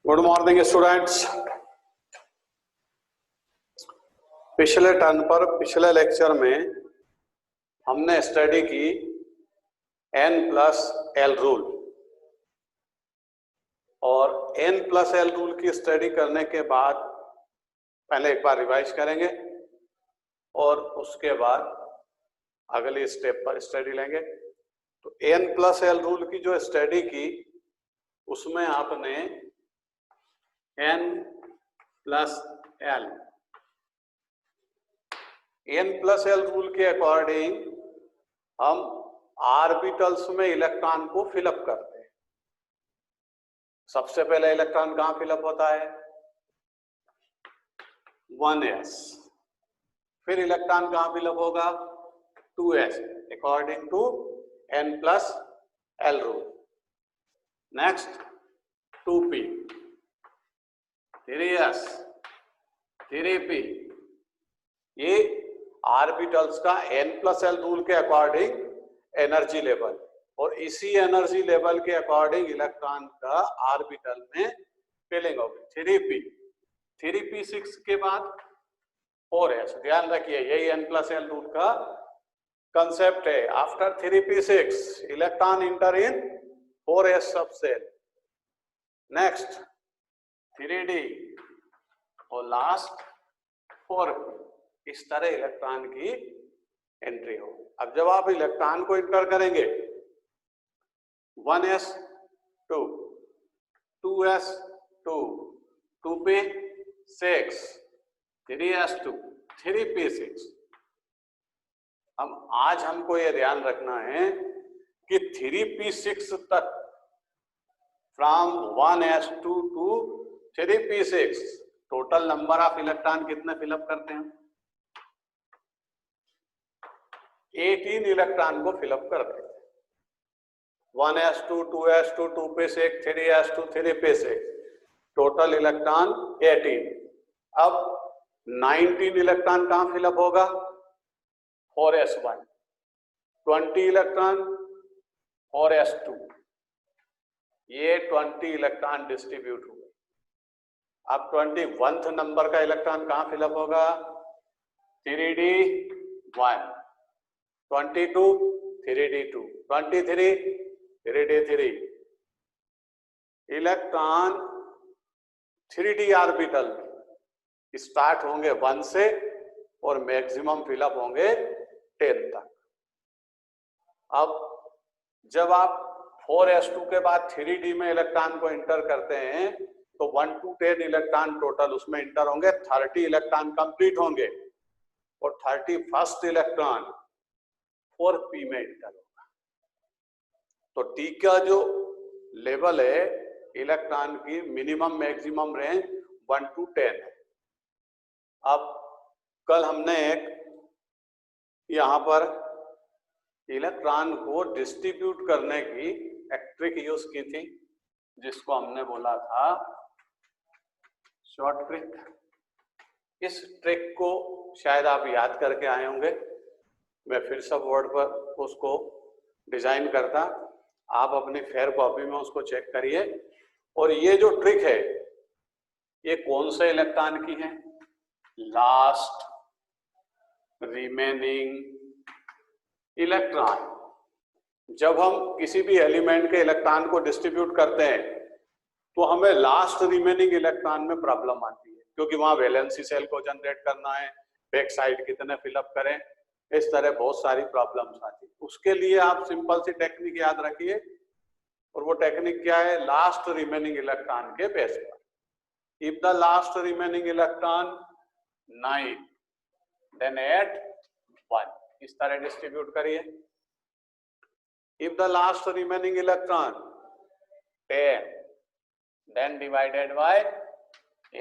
Good morning students. पिछले turn पर पिछले लेक्चर में हमने स्टडी की N+L रूल, और N+L रूल की स्टडी करने के बाद पहले एक बार रिवाइज करेंगे और उसके बाद अगले स्टेप पर स्टडी लेंगे। तो N+L रूल की जो स्टडी की उसमें आपने N+L रूल के अकॉर्डिंग हम ऑर्बिटल्स में इलेक्ट्रॉन को फिलअप करते हैं। सबसे पहले इलेक्ट्रॉन कहां फिलअप होता है? 1s। फिर इलेक्ट्रॉन कहां फिलअप होगा? 2s, according to N+L rule. Next 2p, 3s, 3p। ये ऑर्बिटल्स का N+L रूल के अकॉर्डिंग एनर्जी लेवल, और इसी एनर्जी लेवल के अकॉर्डिंग इलेक्ट्रॉन का ऑर्बिटल में फिलिंग होगी। 3p, 3p6 के बाद 4s। ध्यान रखिए, यही N+L रूल का कंसेप्ट है। आफ्टर 3p6 इलेक्ट्रॉन इंटर इन 4s सबसेल। नेक्स्ट 3d और लास्ट 4p। इस तरह इलेक्ट्रॉन की एंट्री हो। अब जब आप इलेक्ट्रॉन को इंटर करेंगे 1s 2, 2s 2, 2p6, 3s 2, 3p6। अब आज हमको ये ध्यान रखना है कि 3p6 तक, from 1s2 to 3p6 total number of electron कितने फिलअप करते हैं? 18 इलेक्ट्रॉन को फिलअप करते हैं। 1s2, 2s2, 2p6, 3s2, 3p6 total electron 18। अब 19 इलेक्ट्रॉन कहां फिलअप होगा? 4s1। 20 electron 4s2। ये 20 इलेक्ट्रॉन डिस्ट्रीब्यूट हुए। अब 21th नंबर का इलेक्ट्रॉन कहां फिलअप होगा? 3d1, 22 3d2, 23 3d3। Electron 3d orbital में स्टार्ट होंगे 1 से और मैक्सिमम फिलअप होंगे 10 तक। अब जब आप 4s2 के बाद 3d में इलेक्ट्रॉन को इंटर करते हैं तो 1 to 10 इलेक्ट्रॉन टोटल उसमें इंटर होंगे। 30 इलेक्ट्रॉन कंप्लीट होंगे और 31st इलेक्ट्रॉन 4p में इंटर होगा। तो t का जो लेवल है इलेक्ट्रॉन की मिनिमम मैक्सिमम रेंज 1 to 10 है। अब कल हमने एक यहां पर इलेक्ट्रॉन को डिस्ट्रीब्यूट करने की एक ट्रिक यूज की थी, जिसको हमने बोला था शॉर्ट ट्रिक। इस ट्रिक को शायद आप याद करके आए होंगे। मैं फिर सब बोर्ड पर उसको डिजाइन करता, आप अपनी फेयर कॉपी में उसको चेक करिए। और ये जो ट्रिक है ये कौन से इलेक्ट्रॉन की है? Last remaining electron. जब हम किसी भी एलिमेंट के इलेक्ट्रॉन को डिस्ट्रीब्यूट करते हैं तो हमें लास्ट रिमेनिंग इलेक्ट्रॉन में प्रॉब्लम आती है, क्योंकि वहां वैलेंसी सेल को जनरेट करना है, बैक साइड कितने फिलअप करें, इस तरह बहुत सारी प्रॉब्लम्स आती है। उसके लिए आप सिंपल सी टेक्निक याद रखिए, और वो टेक्निक क्या है? लास्ट रिमेनिंग इलेक्ट्रॉन के बेस पर। If the last remaining electron 9 then 8 1, इस तरह डिस्ट्रीब्यूट करिए। If the last remaining electron 10 then divided by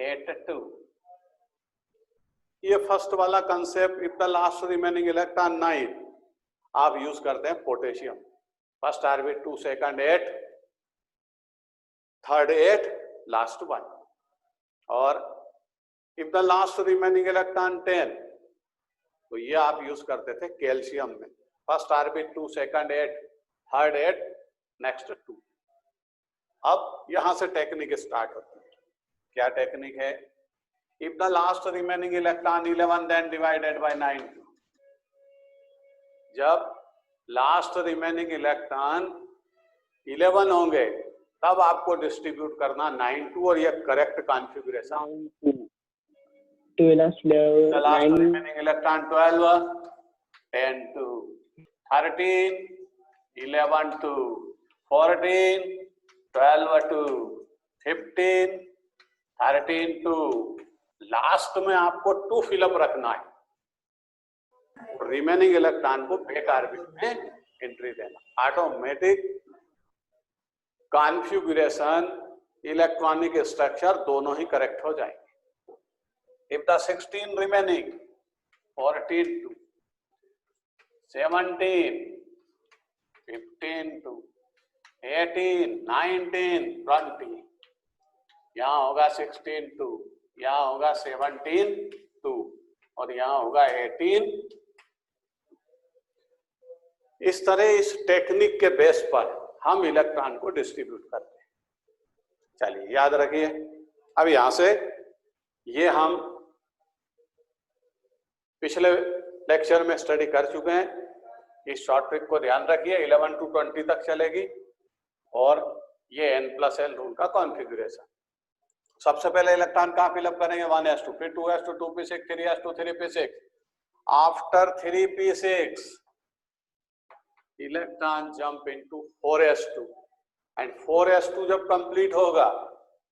8 2। ये फर्स्ट वाला concept, if the last remaining electron 9, आप यूज करते हैं potassium. First orbit 2, second 8, third 8, last 1। और if the last remaining electron 10, तो ये आप यूज करते थे कैल्शियम में। First orbit 2, second 8, third 8, next 2। अब यहां से टेक्निक स्टार्ट होती है। क्या टेक्निक है? If the last remaining electron 11 then divided by 9। जब लास्ट रिमेनिंग इलेक्ट्रॉन 11 होंगे तब आपको डिस्ट्रीब्यूट करना 9 और ये correct configuration. the last remaining electron 12, 10 to 13, 11 to 14, 12 to 15, 13 to last में आपको 2 फिलअप रखना है, रिमेनिंग इलेक्ट्रॉन को बैक ऑर्बिट में एंट्री देना। ऑटोमेटिक कॉन्फ़िगरेशन, इलेक्ट्रॉनिक स्ट्रक्चर दोनों ही करेक्ट हो जाएंगे। If the 16 remaining, 14 to 17, 15 to 18, 19, 20, यहाँ होगा 16 to, यहाँ होगा 17 to, और यहाँ होगा 18। इस तरह इस टेक्निक के बेस पर हम इलेक्ट्रॉन को डिस्ट्रीब्यूट करते हैं। चलिए याद रखिए। अब यहां से ये हम पिछले लेक्चर में स्टडी कर चुके हैं। इस शॉर्ट ट्रिक को ध्यान रखिए, 11 to 20 तक चलेगी और ये n+l रूल का कॉन्फ़िगरेशन। सबसे पहले इलेक्ट्रॉन कहाँ फिलअप करेंगे? 1s2, फिर 2s2, 2p6, 3s2, 3p6। After 3p6 electron jump into 4s2 and 4s2 जब कंप्लीट होगा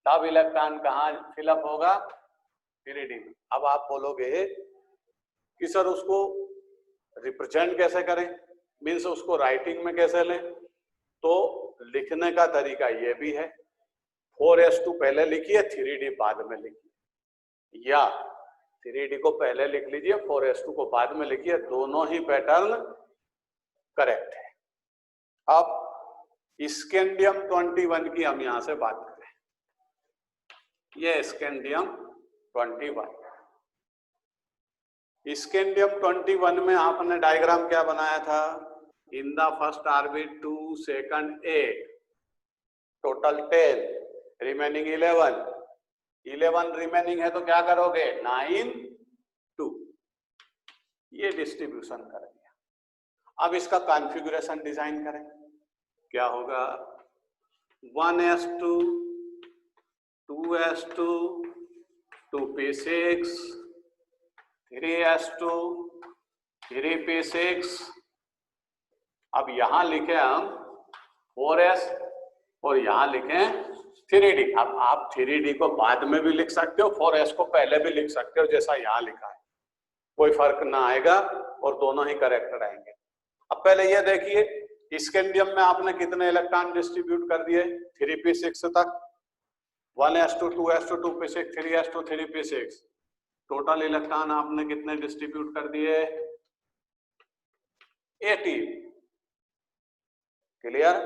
तब इलेक्ट्रॉन कहाँ फिलअप होगा? 3d में। अब आप बोलोगे कि सर उसको रिप्रेजेंट कैसे करें, मीन्स उसको राइटिंग में कैसे लें? तो लिखने का तरीका ये भी है, 4s2 पहले लिखिए, 3d बाद में लिखिए, या 3d को पहले लिख लीजिए, 4s2 को बाद में लिखिए, दोनों ही पैटर्न करेक्ट है। अब स्कैंडियम 21 की हम यहां से बात करें। ये स्कैंडियम 21, स्कैंडियम 21 में आपने डायग्राम क्या बनाया था? In the first orbit 2, second 8, total 10, remaining 11 remaining है तो क्या करोगे? 9, 2, ये डिस्ट्रीब्यूशन करेंगे। अब इसका कॉन्फ़िगरेशन डिजाइन करें। क्या होगा? 1s2, 2s2, 2p6, 3s2, 3p6। अब यहां लिखे हम 4s और यहां लिखें 3d। अब आप 3d को बाद में भी लिख सकते हो, 4s को पहले भी लिख सकते हो, जैसा यहां लिखा है, कोई फर्क ना आएगा और दोनों ही करेक्ट रहेंगे। अब पहले ये देखिए, स्कैंडियम में आपने कितने इलेक्ट्रॉन डिस्ट्रीब्यूट कर दिए? 3p6 तक, 1s2, 2s2, 2p6, 3s2, 3p6। Total electron आपने कितने डिस्ट्रीब्यूट कर दिए? 18। क्लियर?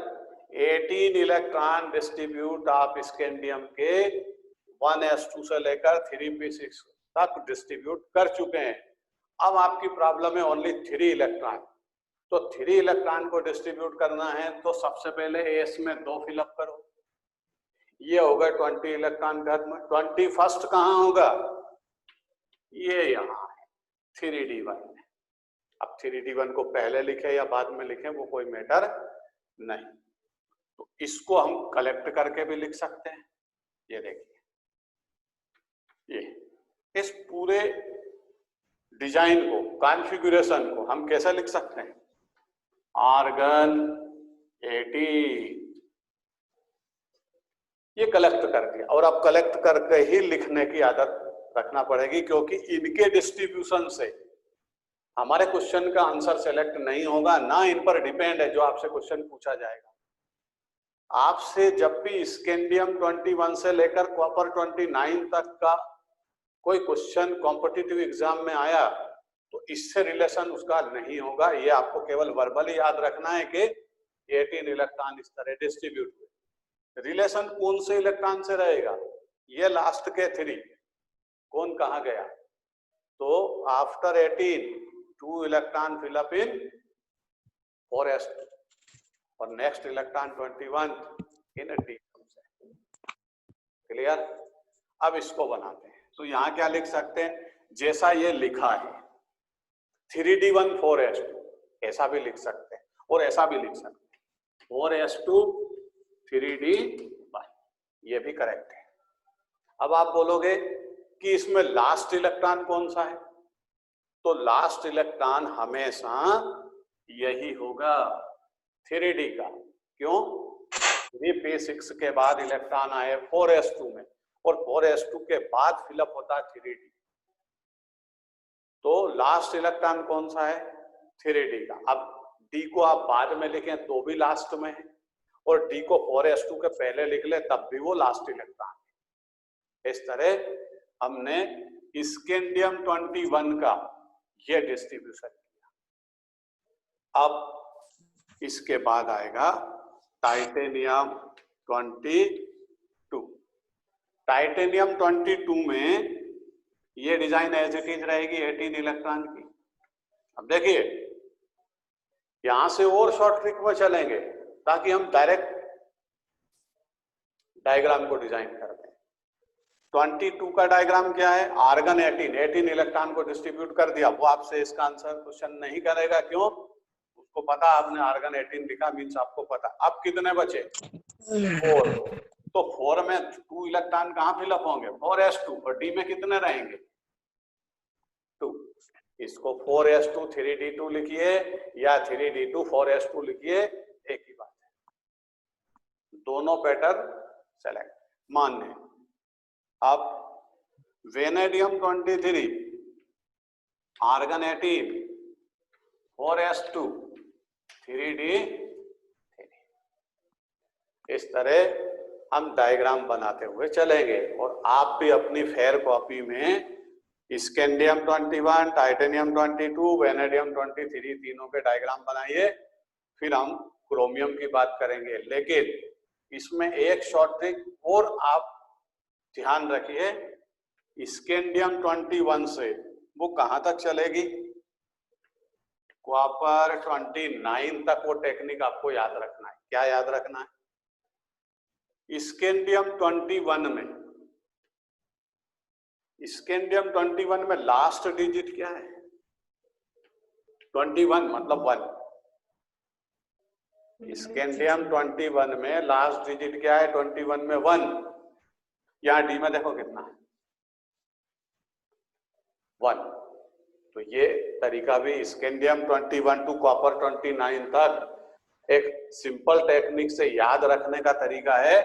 18 इलेक्ट्रॉन डिस्ट्रीब्यूट आप स्कैंडियम के 1s2 से लेकर 3p6 तक डिस्ट्रीब्यूट कर चुके हैं। अब आपकी प्रॉब्लम है ओनली 3 इलेक्ट्रॉन। तो 3 इलेक्ट्रॉन को डिस्ट्रीब्यूट करना है तो सबसे पहले एस में 2 फिलअप करो, ये होगा 20 इलेक्ट्रॉन घर में। 21 कहाँ होगा? ये यहाँ है 3d1 में। अब 3d1 को पहले लिखे या बाद में लिखे वो कोई मैटर नहीं, तो इसको हम कलेक्ट करके भी लिख सकते हैं। ये देखिए, ये इस पूरे डिजाइन को, कॉन्फ़िगरेशन को हम कैसे लिख सकते हैं? आर्गन 18 ये कलेक्ट कर दिया, और अब कलेक्ट करके ही लिखने की आदत रखना पड़ेगी, क्योंकि इनके डिस्ट्रीब्यूशन से हमारे क्वेश्चन का आंसर सेलेक्ट नहीं होगा, ना इन पर डिपेंड है जो आपसे क्वेश्चन पूछा जाएगा। आपसे जब भी स्कैंडियम 21 से लेकर कॉपर 29 तक का कोई क्वेश्चन कॉम्पिटिटिव एग्जाम में आया तो इससे रिलेशन उसका नहीं होगा। ये आपको केवल वर्बली याद रखना है कि 18 इलेक्ट्रॉन इस तरह डिस्ट्रीब्यूट हुए। रिलेशन कौन से इलेक्ट्रॉन से रहेगा? ये लास्ट के 3 कौन कहाँ गया? तो after 18 2 electron fill up in 4s2 और नेक्स्ट इलेक्ट्रॉन 21 इन डी से। क्लियर? अब इसको बनाते हैं। तो यहां क्या लिख सकते हैं, जैसा ये लिखा है 3d1 4s2, ऐसा भी लिख सकते हैं और ऐसा भी लिख सकते हैं 4s2 3d1, ये भी करेक्ट है। अब आप बोलोगे कि इसमें लास्ट इलेक्ट्रॉन कौन सा है, तो लास्ट इलेक्ट्रॉन हमेशा यही होगा 3d का। क्यों? 3p6 के बाद इलेक्ट्रॉन आए 4s2 में और 4s2 के बाद फिलअप होता है 3d। तो लास्ट इलेक्ट्रॉन कौन सा है, 3d का। अब d को आप बाद में लिखें तो भी लास्ट में है, और d को 4s2 के पहले लिख ले तब भी वो लास्ट इलेक्ट्रॉन है। इस तरह हमने स्कैंडियम 21 का ये डिस्ट्रीब्यूशन किया। अब इसके बाद आएगा टाइटेनियम 22। टाइटेनियम 22 में ये डिजाइन एज इट इज रहेगी 18 इलेक्ट्रॉन की। अब देखिए यहां से और शॉर्ट ट्रिक में चलेंगे ताकि हम डायरेक्ट डायग्राम को डिजाइन कर दें। 22 का डायग्राम क्या है, आर्गन 18 इलेक्ट्रॉन को डिस्ट्रीब्यूट कर दिया। वो आपसे इसका आंसर क्वेश्चन नहीं करेगा, क्यों? उसको पता आपने आर्गन 18 लिखा, मीन्स आपको पता। अब कितने बचे, 4। तो 4 में 2 इलेक्ट्रॉन कहां फिलअप होंगे, 4s2, और डी में कितने रहेंगे, 2। इसको 4s2 3d2 लिखिए या 3d2 4s2 लिखिए, एक ही बात है। दोनों पैटर्न सेलेक्ट मान्य। अब वेनेडियम 23 आर्गन 18 4s2 3d3। इस तरह हम डायग्राम बनाते हुए चलेंगे और आप भी अपनी फेयर कॉपी में स्कैंडियम 21, टाइटेनियम 22, वेनेडियम 23 तीनों के डायग्राम बनाइए। फिर हम क्रोमियम की बात करेंगे, लेकिन इसमें एक शॉर्ट ट्रिक और आप ध्यान रखिए, स्कैंडियम 21 से वो कहां तक चलेगी, कॉपर 29 तक। वो टेक्निक आपको याद रखना है। क्या याद रखना है, स्कैंडियम 21 में लास्ट डिजिट क्या है, 21 मतलब 1। स्कैंडियम 21 में लास्ट डिजिट क्या है, 21 में 1। यहां डी में देखो कितना है, 1। तो ये तरीका भी स्कैंडियम 21 टू कॉपर 29 तक एक सिंपल टेक्निक से याद रखने का तरीका है।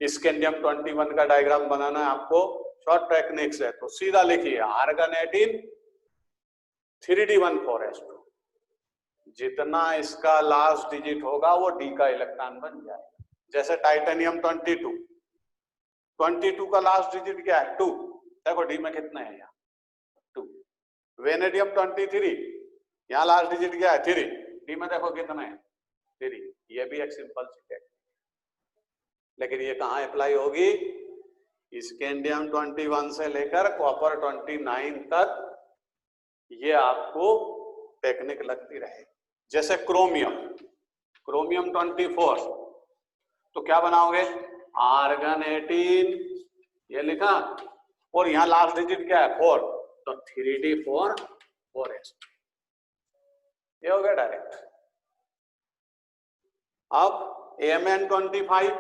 स्कैंडियम 21 का डायग्राम बनाना है आपको शॉर्ट टेक्निक से, तो सीधा लिखिए आर्गन 18 3d1 4s2। जितना इसका लास्ट डिजिट होगा वो डी का इलेक्ट्रॉन बन जाएगा। जैसे टाइटेनियम 22 का लास्ट डिजिट क्या है, 2। देखो डी में कितने हैं, यहाँ 2। वेनेडियम 23 यहाँ लास्ट डिजिट क्या है, 3। डी में देखो कितने हैं, 3। ये भी एक सिंपल सी टेक्निक, लेकिन ये कहाँ अप्लाई होगी, स्कैंडियम 21 से लेकर कॉपर 29 तक ये आपको टेक्निक लगती रहे। जैसे क्रोमियम 24, तो क्या बनाओगे, आर्गन 18 ये लिखा और यहाँ लास्ट डिजिट क्या है, 4, तो 3d4 4s, ये हो गया डायरेक्ट। अब Mn25,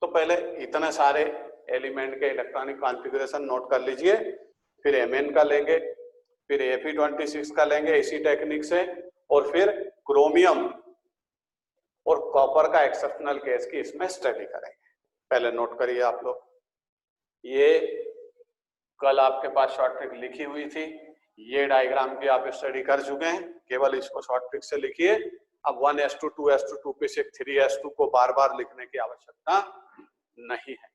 तो पहले इतने सारे एलिमेंट के इलेक्ट्रॉनिक कॉन्फ़िगरेशन नोट कर लीजिए, फिर Mn का लेंगे, फिर Fe26 का लेंगे इसी टेक्निक से, और फिर क्रोमियम और कॉपर का एक्सेप्शनल केस की इसमें स्टडी करेंगे। पहले नोट करिए आप लोग, ये कल आपके पास शॉर्ट ट्रिक लिखी हुई थी, ये डायग्राम की आप स्टडी कर चुके हैं, केवल इसको शॉर्ट ट्रिक से लिखिए। अब 1s2 2s2 2p6 3s2 को बार बार लिखने की आवश्यकता नहीं है।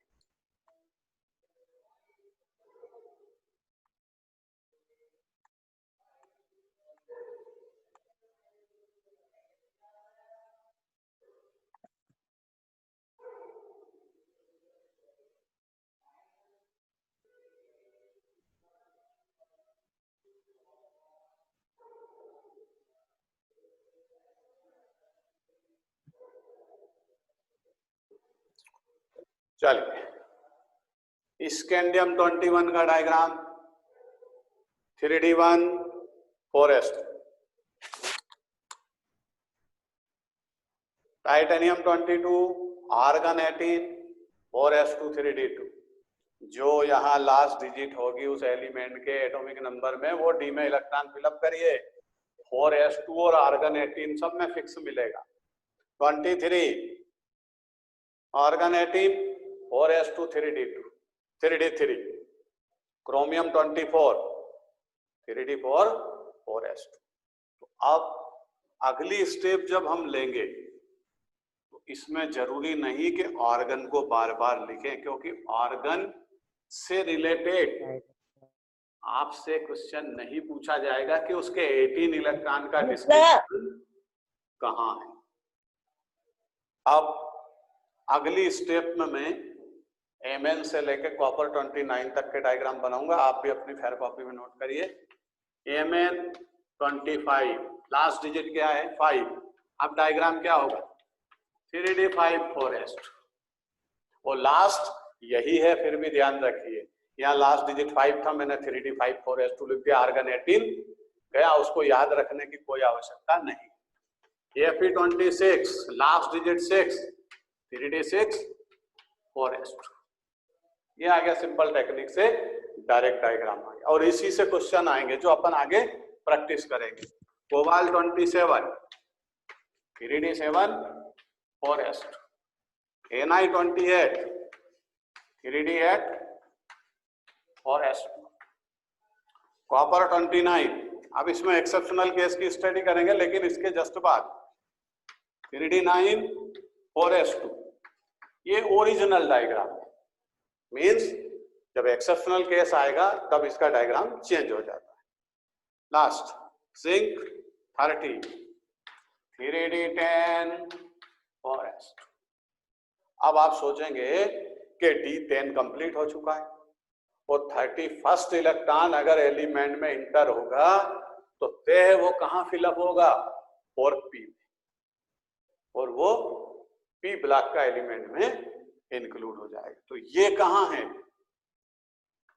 चलिए स्कैंडियम 21 का diagram 3d1 4s2, titanium 22 argon 18 4s2 3d2। जो यहाँ लास्ट डिजिट होगी उस एलिमेंट के एटॉमिक नंबर में वो डी में इलेक्ट्रॉन फिलअप करिए। 4s2 और आर्गन 18 सब में फिक्स मिलेगा। 23 argon 18 4s2 3d3, chromium 24 3d4 4s2। तो अब अगली स्टेप जब हम लेंगे तो इसमें जरूरी नहीं कि आर्गन को बार बार लिखें, क्योंकि आर्गन से रिलेटेड आपसे क्वेश्चन नहीं पूछा जाएगा कि उसके 18 इलेक्ट्रॉन का डिस्ट्रीब्यूशन कहाँ है। अब अगली स्टेप में मैं Mn से लेकर कॉपर 29 तक के डायग्राम बनाऊंगा, आप भी अपनी फेयर कॉपी में नोट करिए। Mn 25 लास्ट डिजिट क्या है 5। अब डायग्राम क्या होगा 3d5 4s2 और लास्ट यही है, फिर भी ध्यान रखिए यहाँ लास्ट डिजिट 5 था, मैंने 3d5 4s2 लिख दिया, आर्गन 18 गया, उसको याद रखने की कोई आवश्यकता नहीं। Fe26 last digit 6 3d6 4s2, ये आ गया सिंपल टेक्निक से डायरेक्ट डायग्राम आ गया। और इसी से क्वेश्चन आएंगे जो अपन आगे प्रैक्टिस करेंगे। Cobalt 27 3d7 4s2, Na28 3d8 4s2, copper 29। अब इसमें एक्सेप्शनल केस की स्टडी करेंगे, लेकिन इसके जस्ट बाद 3d9 4s2, ये ओरिजिनल डायग्राम है। मीन्स जब एक्सेप्शनल केस आएगा तब इसका डायग्राम चेंज हो जाता है। Last zinc 30 3d10 4s2। अब आप सोचेंगे कि D10 कंप्लीट हो चुका है और 31st इलेक्ट्रॉन अगर एलिमेंट में इंटर होगा तो तय वो कहां फिलअप होगा 4p में, और वो p ब्लॉक का एलिमेंट में इंक्लूड हो जाएगा। तो ये कहां है,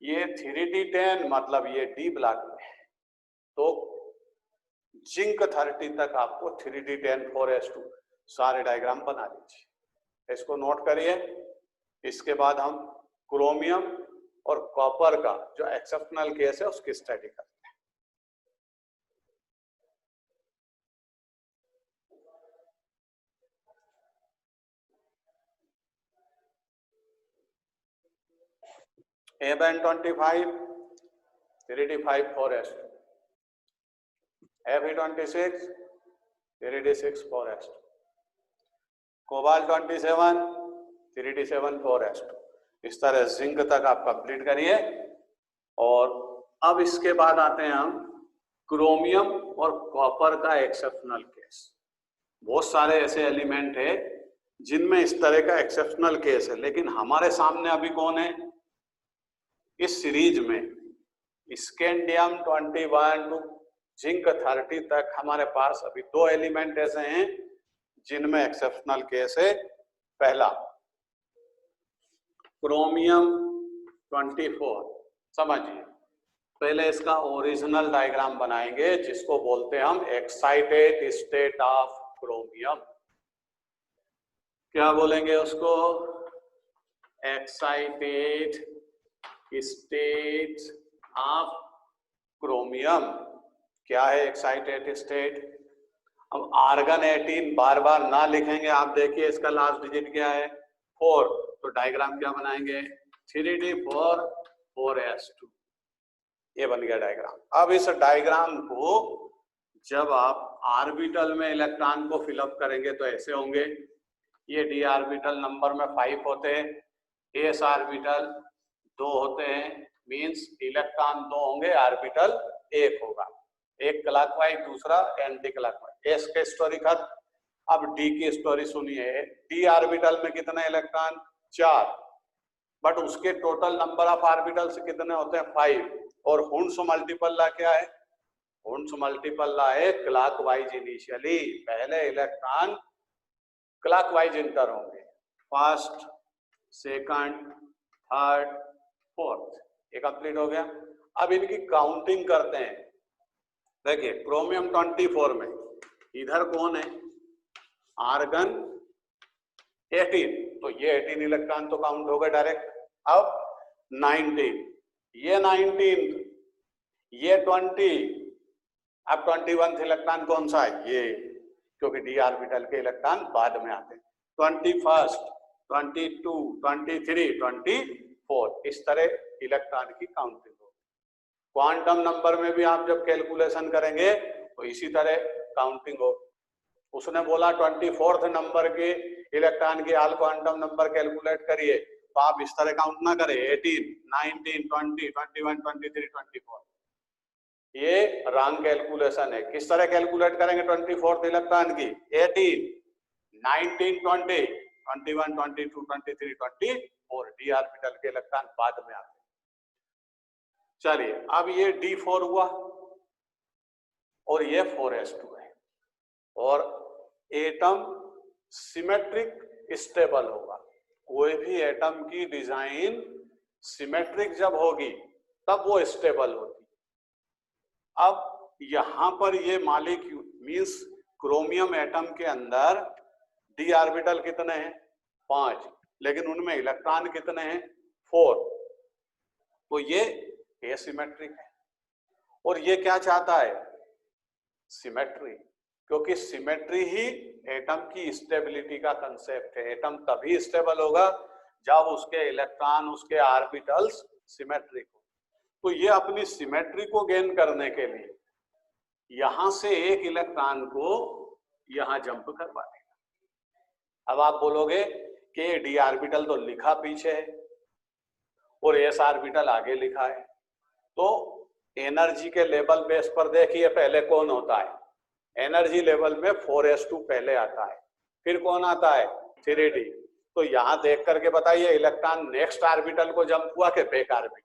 ये 3d10 मतलब ये D ब्लॉक में है। तो जिंक 30 तक आपको 3d10 4s2 सारे डायग्राम बना लीजिए, इसको नोट करिए। इसके बाद हम क्रोमियम और कॉपर का जो एक्सेप्शनल केस है उसकी स्टडी करते हैं। Mn25 3d5 4s2, Fe26 3d6 4s2, cobalt 27 3d7 4s2। इस तरह जिंक तक आप कंप्लीट करिए। और अब इसके बाद आते हैं हम क्रोमियम और कॉपर का एक्सेप्शनल केस। बहुत सारे ऐसे एलिमेंट है जिनमें इस तरह का एक्सेप्शनल केस है, लेकिन हमारे सामने अभी कौन है इस सीरीज में, स्कैंडियम 21 टू जिंक 30 तक हमारे पास अभी दो एलिमेंट ऐसे हैं जिनमें एक्सेप्शनल केस है। पहला क्रोमियम 24, समझिए पहले इसका ओरिजिनल डायग्राम बनाएंगे जिसको बोलते हैं हम एक्साइटेड स्टेट ऑफ क्रोमियम। क्या बोलेंगे उसको, एक्साइटेड स्टेट ऑफ क्रोमियम। क्या है एक्साइटेड स्टेट। अब आर्गन 18 बार बार ना लिखेंगे, आप देखिए इसका लास्ट डिजिट क्या है 4, तो डायग्राम क्या बनाएंगे 3d4 4s2, ये बन गया डायग्राम। अब इस डायग्राम को जब आप ऑर्बिटल में इलेक्ट्रॉन को फिलअप करेंगे तो ऐसे होंगे, ये d ऑर्बिटल नंबर में 5 होते हैं, s ऑर्बिटल 2 होते हैं, मींस इलेक्ट्रॉन 2 होंगे, ऑर्बिटल 1 होगा, एक क्लॉकवाइज दूसरा एंटी क्लॉकवाइज। s के स्टोरी खत्म। अब d की स्टोरी सुनिए। d ऑर्बिटल में कितने इलेक्ट्रॉन 4, बट उसके टोटल नंबर ऑफ ऑर्बिटल्स कितने होते हैं 5, और हुंड्स मल्टीपल ला क्या है, हुंड्स मल्टीपल ला है क्लॉकवाइज इनिशियली, पहले इलेक्ट्रॉन क्लॉकवाइज इंटर होंगे, फर्स्ट सेकंड, थर्ड, फोर्थ, ये कंप्लीट हो गया। अब इनकी काउंटिंग करते हैं। देखिए क्रोमियम 24 में इधर कौन है, आर्गन 18, तो ये 18 इलेक्ट्रॉन तो काउंट हो गए डायरेक्ट। अब 19, ये 19, ये 20, अब 21 इलेक्ट्रॉन कौन सा है, ये, क्योंकि डी ऑर्बिटल के इलेक्ट्रॉन बाद में आते हैं। 21, 22, 23, 24, इस तरह इलेक्ट्रॉन की काउंटिंग होगी। क्वांटम नंबर में भी आप जब कैलकुलेशन करेंगे तो इसी तरह काउंटिंग होगी। उसने बोला 24th नंबर के इलेक्ट्रॉन के ऑल क्वांटम नंबर कैलकुलेट करिए, तो आप इस तरह काउंट ना करें 18, 19, 20, 21, 23, 24, ये रॉन्ग कैलकुलेशन है। किस तरह कैलकुलेट करेंगे 24th इलेक्ट्रॉन की, 18, 19, 20, 21, 22, 23, 24, डी ऑर्बिटल के इलेक्ट्रॉन बाद में आते हैं। चलिए अब ये D4 हुआ और ये 4s2 है, और एटम सिमेट्रिक स्टेबल होगा। कोई भी एटम की डिजाइन सिमेट्रिक जब होगी तब वो स्टेबल होती। अब यहां पर ये मॉलिक्यूल मींस क्रोमियम एटम के अंदर डी ऑर्बिटल कितने हैं, 5, लेकिन उनमें इलेक्ट्रॉन कितने हैं, 4, तो ये एसिमेट्रिक है। और ये क्या चाहता है, सिमेट्री, क्योंकि सिमेट्री ही एटम की स्टेबिलिटी का कंसेप्ट है। एटम तभी स्टेबल होगा जब उसके इलेक्ट्रॉन, उसके ऑर्बिटल्स सिमेट्रिक हो। तो ये अपनी सिमेट्री को गेन करने के लिए यहां से एक इलेक्ट्रॉन को यहां जंप करवा देगा। अब आप बोलोगे कि डी ऑर्बिटल तो लिखा पीछे है और एस ऑर्बिटल आगे लिखा है, तो एनर्जी के लेवल बेस पर देखिए पहले कौन होता है, एनर्जी लेवल में 4s2 पहले आता है, फिर कौन आता है, 3d। तो यहां देख करके बताइए इलेक्ट्रॉन नेक्स्ट ऑर्बिटल को जंप हुआ कि बैक ऑर्बिटल।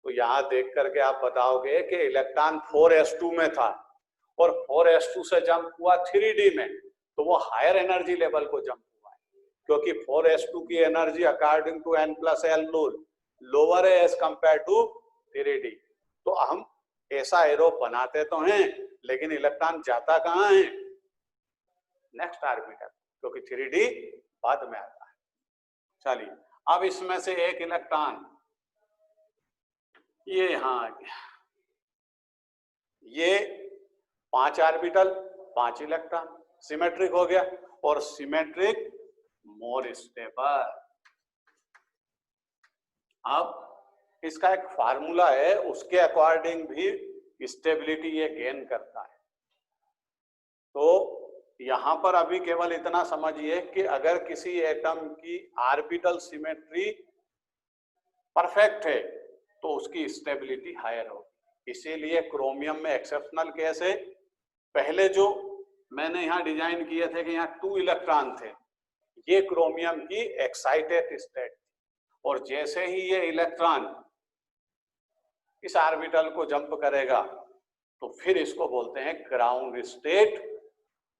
तो यहां देख करके आप बताओगे कि इलेक्ट्रॉन 4s2 में था और 4s2 से जंप हुआ 3d में, तो वो हायर एनर्जी लेवल को जंप हुआ है, क्योंकि 4s2 की energy according to n+l rule lower है एज कंपेयर टू 3d। तो हम ऐसा एरो बनाते तो हैं, लेकिन इलेक्ट्रॉन जाता कहां है, नेक्स्ट ऑर्बिटल, क्योंकि 3d बाद में आता है। चलिए अब इसमें से एक इलेक्ट्रॉन ये यहां आ गया, ये 5 ऑर्बिटल 5 इलेक्ट्रॉन, सिमेट्रिक हो गया, और सिमेट्रिक मोर स्टेबल। अब इसका एक फार्मूला है, उसके अकॉर्डिंग भी स्टेबिलिटी ये गेन करता है। तो यहां पर अभी केवल इतना समझिए कि अगर किसी एटम की ऑर्बिटल सिमेट्री परफेक्ट है तो उसकी स्टेबिलिटी हायर होगी। इसीलिए क्रोमियम में एक्सेप्शनल केस है। पहले जो मैंने यहाँ डिजाइन किए थे कि यहाँ 2 इलेक्ट्रॉन थे, ये क्रोमियम की एक्साइटेड स्टेट, और जैसे ही ये इलेक्ट्रॉन इस ऑर्बिटल को जंप करेगा तो फिर इसको बोलते हैं ग्राउंड स्टेट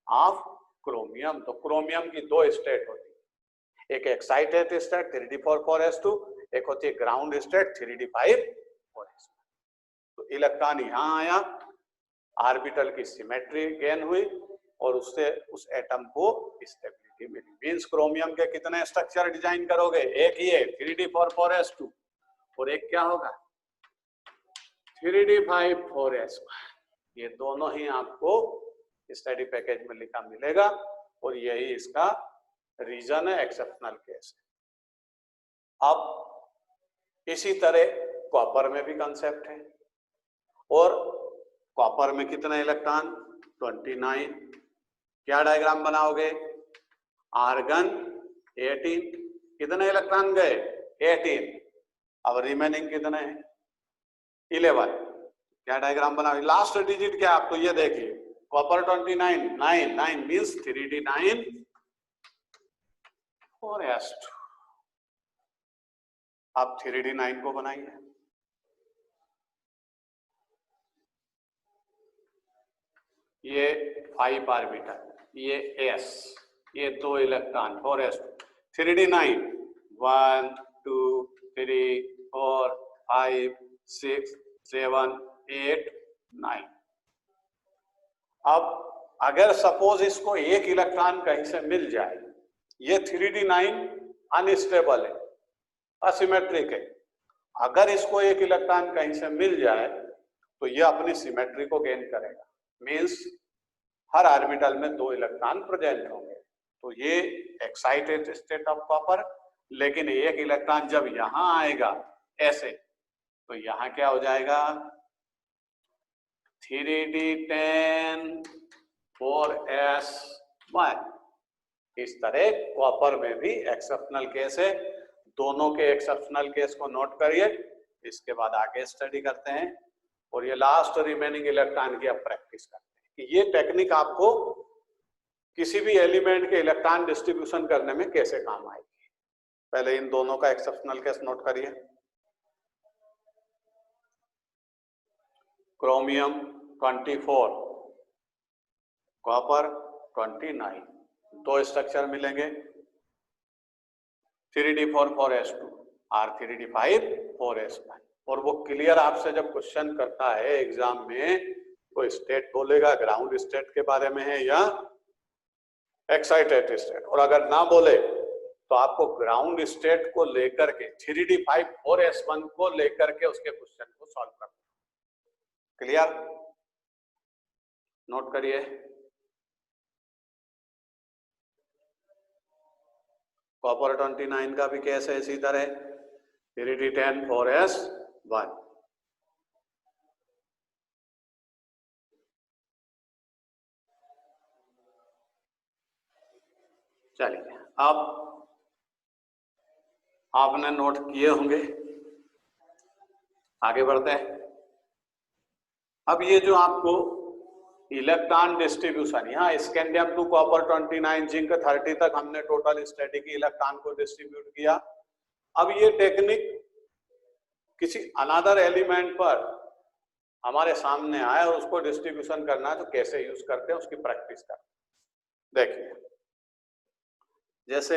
ऑफ क्रोमियम। तो क्रोमियम की 2 स्टेट होती है, एक एक्साइटेड स्टेट 3d4,4s2, एक होती है ग्राउंड स्टेट 3d5,4s2। तो इलेक्ट्रॉन यहां आया, ऑर्बिटल की सिमेट्री गेन हुई और उससे उस एटम को स्टेबिलिटी मिली। मींस क्रोमियम के कितने स्ट्रक्चर डिजाइन करोगे, एक ही है 3d4,4s2, और एक क्या होगा 3d5,4s2। ये दोनों ही आपको स्टडी पैकेज में लिखा मिलेगा, और यही इसका रीजन है, एक्सेप्शनल केस है। अब इसी तरह कॉपर में भी कंसेप्ट है, और कॉपर में कितने इलेक्ट्रॉन 29। क्या डायग्राम बनाओगे, आर्गन 18, कितने इलेक्ट्रॉन गए 18, अब रिमेनिंग कितने हैं 11। क्या डायग्राम बनाओगे, लास्ट डिजिट क्या, आप तो ये देखिए कॉपर 29, 9, 9 मींस 3d9 4s2। आप 3d9 को बनाइए, ये 5 ऑर्बिटल, ये s, ये 2 इलेक्ट्रॉन 4s2, 3d9 1 2 3 4 5 6 7 8 9। अब अगर सपोज इसको एक इलेक्ट्रॉन कहीं से मिल जाए, ये 3d9 अनस्टेबल है, असिमेट्रिक है। अगर इसको एक इलेक्ट्रॉन कहीं से मिल जाए तो ये अपनी सिमेट्री को गेन करेगा, मींस हर ऑर्बिटल में 2 इलेक्ट्रॉन प्रेजेंट होंगे। तो ये एक्साइटेड स्टेट ऑफ कॉपर, लेकिन एक इलेक्ट्रॉन जब यहां आएगा ऐसे, तो यहां क्या हो जाएगा, 3d10 4s1। इस तरह कॉपर में भी एक्सेप्शनल केस है। दोनों के एक्सेप्शनल केस को नोट करिए, इसके बाद आगे स्टडी करते हैं और ये लास्ट रिमेनिंग इलेक्ट्रॉन की अब प्रैक्टिस करते हैं कि ये टेक्निक आपको किसी भी एलिमेंट के इलेक्ट्रॉन डिस्ट्रीब्यूशन करने में कैसे काम आएगी। पहले इन दोनों का एक्सेप्शनल केस नोट करिए। क्रोमियम 24, कॉपर 29, दो स्ट्रक्चर मिलेंगे, 3d4 4s2 और 3d5 4s1। और वो क्लियर आपसे जब क्वेश्चन करता है एग्जाम में, तो स्टेट बोलेगा ग्राउंड स्टेट के बारे में है या एक्साइटेड स्टेट, और अगर ना बोले तो आपको ग्राउंड स्टेट को लेकर के 3d5 4s1 को लेकर के उसके क्वेश्चन को सॉल्व करना। क्लियर, नोट करिए। कॉपर 29 का भी केस है इसी तरह, 3d10 4s1। चलिए, अब आपने नोट किए होंगे, आगे बढ़ते हैं। अब ये जो आपको इलेक्ट्रॉन डिस्ट्रीब्यूशन, यहाँ स्कैंडियम टू कॉपर 29 जिंक 30 तक हमने टोटल स्टैटिक इलेक्ट्रॉन को डिस्ट्रीब्यूट किया। अब ये टेक्निक किसी अनदर एलिमेंट पर हमारे सामने आए और उसको डिस्ट्रीब्यूशन करना है तो कैसे यूज करते हैं उसकी प्रैक्टिस करते हैं। देखिए, जैसे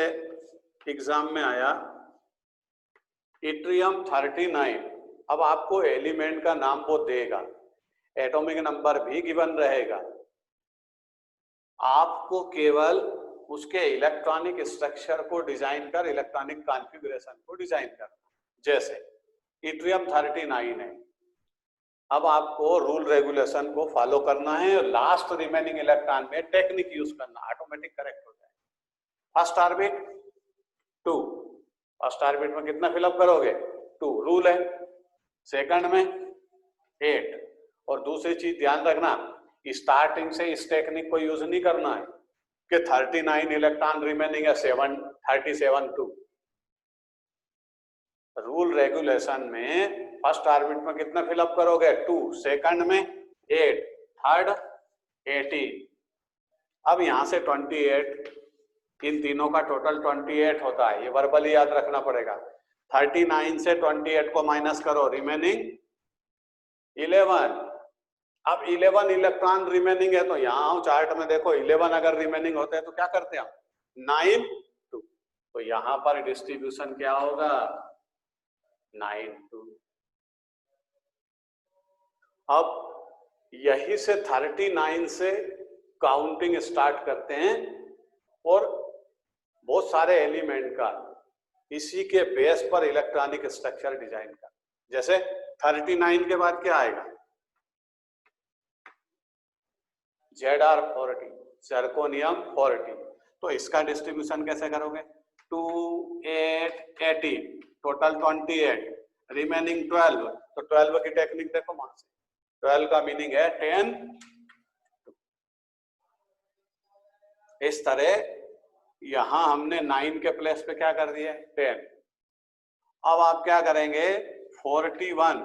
एग्जाम में आया इट्रियम 39, अब आपको एलिमेंट का नाम वो देगा, एटॉमिक नंबर भी गिवन रहेगा, आपको केवल उसके इलेक्ट्रॉनिक स्ट्रक्चर को डिजाइन कर इलेक्ट्रॉनिक कॉन्फ़िगरेशन को डिजाइन करना। जैसे इट्रियम 39 है, अब आपको रूल रेगुलेशन को फॉलो करना है और लास्ट रिमेनिंग इलेक्ट्रॉन में टेक्निक यूज करना, ऑटोमेटिक करेक्ट हो जाए। फर्स्ट ऑर्बिट 2, फर्स्ट ऑर्बिट में कितना फिलअप करोगे 2, रूल है। सेकंड में 8, और दूसरी चीज ध्यान रखना, स्टार्टिंग से इस टेक्निक को यूज नहीं करना है कि 39 इलेक्ट्रॉन रिमेनिंग है 37 2। रूल रेगुलेशन में फर्स्ट ऑर्बिट में कितना फिलअप करोगे 2, सेकंड में 8, थर्ड 18। अब यहां से 28, इन तीनों का टोटल 28 होता है, ये वर्बली याद रखना पड़ेगा। 39 से 28 को माइनस करो, रिमेनिंग 11। अब 11 इलेक्ट्रॉन रिमेनिंग है, तो यहां आओ चार्ट में देखो, 11 अगर रिमेनिंग होते हैं तो क्या करते हैं हम, 9 2। तो यहां पर डिस्ट्रीब्यूशन क्या होगा 9 2। अब यही से 39 से काउंटिंग स्टार्ट करते हैं और बहुत सारे एलिमेंट का इसी के बेस पर इलेक्ट्रॉनिक स्ट्रक्चर डिजाइन कर। जैसे 39 के बाद क्या आएगा, Zr40, जर्कोनियम 40। तो इसका डिस्ट्रीब्यूशन कैसे करोगे, 2 8 18, टोटल 28, रिमेनिंग 12। तो 12 की टेक्निक देखो वहां से, 12 का मीनिंग है 10। इस तरह यहां हमने 9 के प्लेस पे क्या कर दिया 10। अब आप क्या करेंगे 41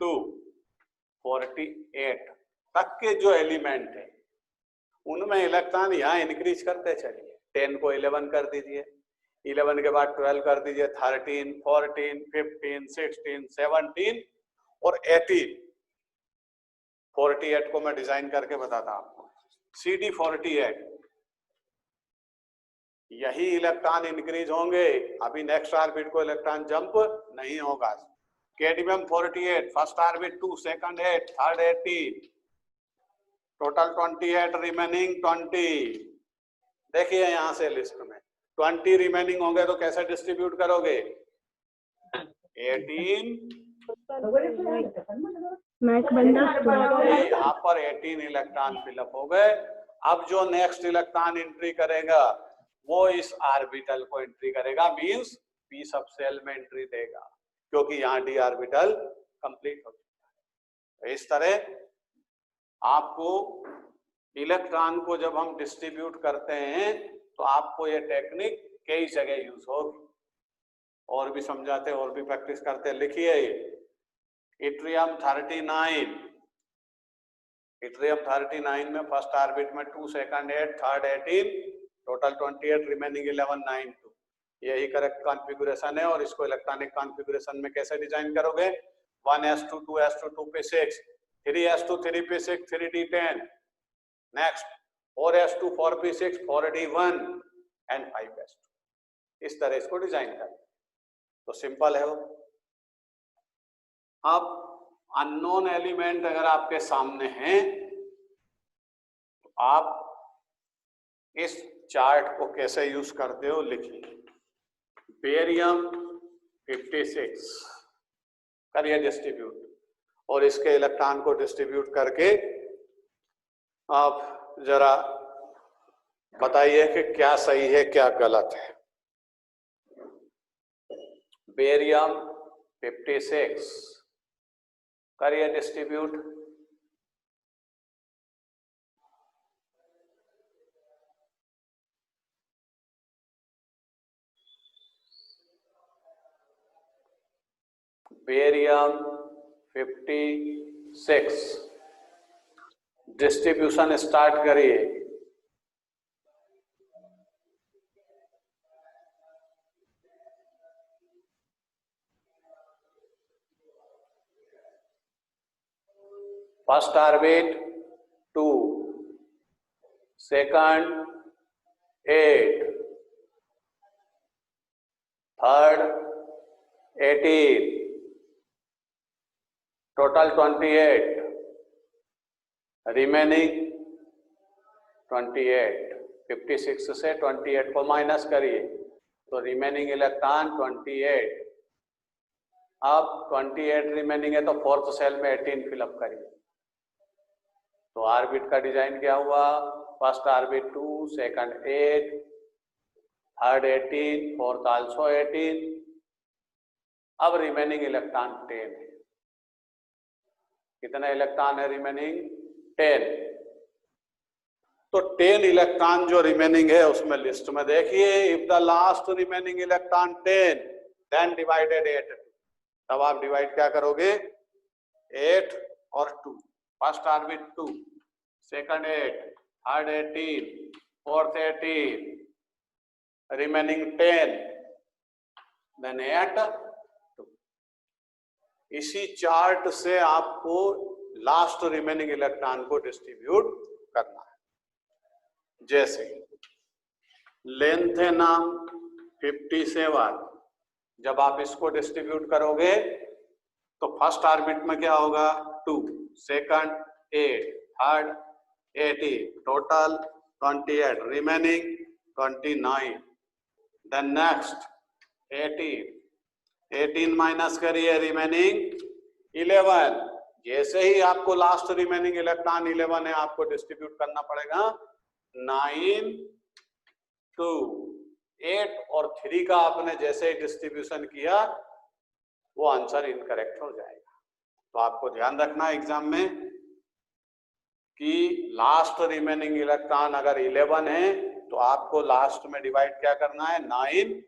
टू 48 तक के जो एलिमेंट है उनमें इलेक्ट्रॉन यहाँ इंक्रीज करते चलिए। 10 को 11 कर दीजिए, 11 के बाद 12 कर दीजिए, 13 14 15 16 17 और 18। 48 को मैं डिजाइन करके बताता आपको, CD48 यही इलेक्ट्रॉन इंक्रीज होंगे, अभी नेक्स्ट ऑर्बिट को इलेक्ट्रॉन जंप नहीं होगा। Cadmium 48, first orbit 2, second 8, third 18, total 28, remaining 20। देखिए यहां से लिस्ट में 20 रिमेनिंग होंगे तो कैसे डिस्ट्रीब्यूट करोगे? 18 यहाँ पर 18 इलेक्ट्रॉन फिलअप हो गए। अब जो नेक्स्ट इलेक्ट्रॉन एंट्री करेगा वो इस ऑर्बिटल को एंट्री करेगा, मींस पी सब सेल में एंट्री देगा, क्योंकि यहाँ डी ऑर्बिटल कंप्लीट हो चुका है। इस तरह आपको इलेक्ट्रॉन को जब हम डिस्ट्रीब्यूट करते हैं तो आपको ये टेक्निक कई जगह यूज होगी, और भी समझाते और भी प्रैक्टिस करते। लिखिए इट्रियम 39, इट्रियम 39 में फर्स्ट ऑर्बिट में 2, सेकंड 8, थर्ड 18, टोटल 28, रिमेनिंग 11, 9, 2। यही करेक्ट कॉन्फ़िगरेशन है। और इसको इलेक्ट्रॉनिक कॉन्फ़िगरेशन में कैसे डिजाइन करोगे? 1s2 2s2 2 पे 6, 3s2 3 पे 6 3d10, नेक्स्ट 4s2 4 पे 6 4d1 एंड 5s2। इस तरह इसको डिजाइन कर, तो सिंपल है वो। अब अननोन एलिमेंट अगर आपके सामने हैं तो आप इस चार्ट को कैसे यूज करते हो लिखिए। बेरियम 56 करिए डिस्ट्रीब्यूट, और इसके इलेक्ट्रॉन को डिस्ट्रीब्यूट करके आप जरा बताइए कि क्या सही है क्या गलत है। बेरियम 56 करिए डिस्ट्रीब्यूट। बेरियम 56 डिस्ट्रीब्यूशन स्टार्ट करिए। First orbit 2, second 8, third 18, total 28, remaining 28। 56 से 28 को माइनस करिए तो रिमेनिंग इलेक्ट्रॉन 28। अब 28 रिमेनिंग है तो फोर्थ सेल में 18 फिलअप करिए। तो ऑर्बिट का डिजाइन क्या हुआ? First orbit 2, second 8, third 18, fourth also 18। अब रिमेनिंग इलेक्ट्रॉन 10 है। कितना इलेक्ट्रॉन है रिमेनिंग? 10। तो 10 इलेक्ट्रॉन जो रिमेनिंग है उसमें लिस्ट में देखिए, if the last remaining electron 10 then divided 8। तब आप डिवाइड क्या करोगे? 8 और 2। First orbit 2, second 8, third 18, fourth 18, remaining 10, then 8, 2। इसी चार्ट से आपको लास्ट रिमेनिंग इलेक्ट्रॉन को डिस्ट्रीब्यूट करना है। जैसे लेंथ है नाम 57, जब आप इसको डिस्ट्रीब्यूट करोगे तो फर्स्ट ऑर्बिट में क्या होगा? 2, second 8, third 18, total 28, remaining 29। Then next 18 minus करिए, रिमेनिंग 11। जैसे ही आपको लास्ट रिमेनिंग इलेक्ट्रॉन 11 है, आपको डिस्ट्रीब्यूट करना पड़ेगा 9, 2, 8 और 3 का आपने जैसे ही डिस्ट्रीब्यूशन किया वो आंसर इनकरेक्ट हो जाएगा। तो आपको ध्यान रखना एग्जाम में कि लास्ट रिमेनिंग इलेक्ट्रॉन अगर 11 है तो आपको लास्ट में डिवाइड क्या करना है? 9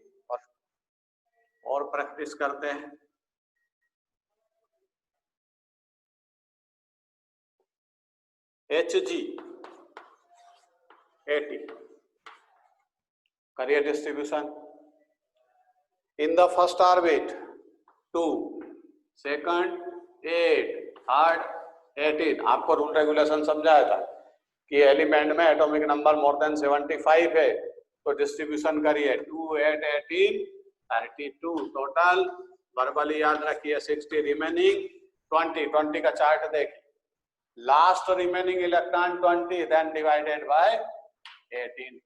और प्रैक्टिस करते हैं। Hg 80 करिए distribution. In the first orbit 2, second 8, third 18। आपको रूल रेगुलेशन समझाया था कि एलिमेंट में एटॉमिक नंबर मोर देन 75 है तो डिस्ट्रीब्यूशन करिए 2 8 18 32 टोटल, वर्बली याद रखिए 60 रिमेनिंग 20 का चार्ट देखिए, last remaining electron 20 then divided by 18।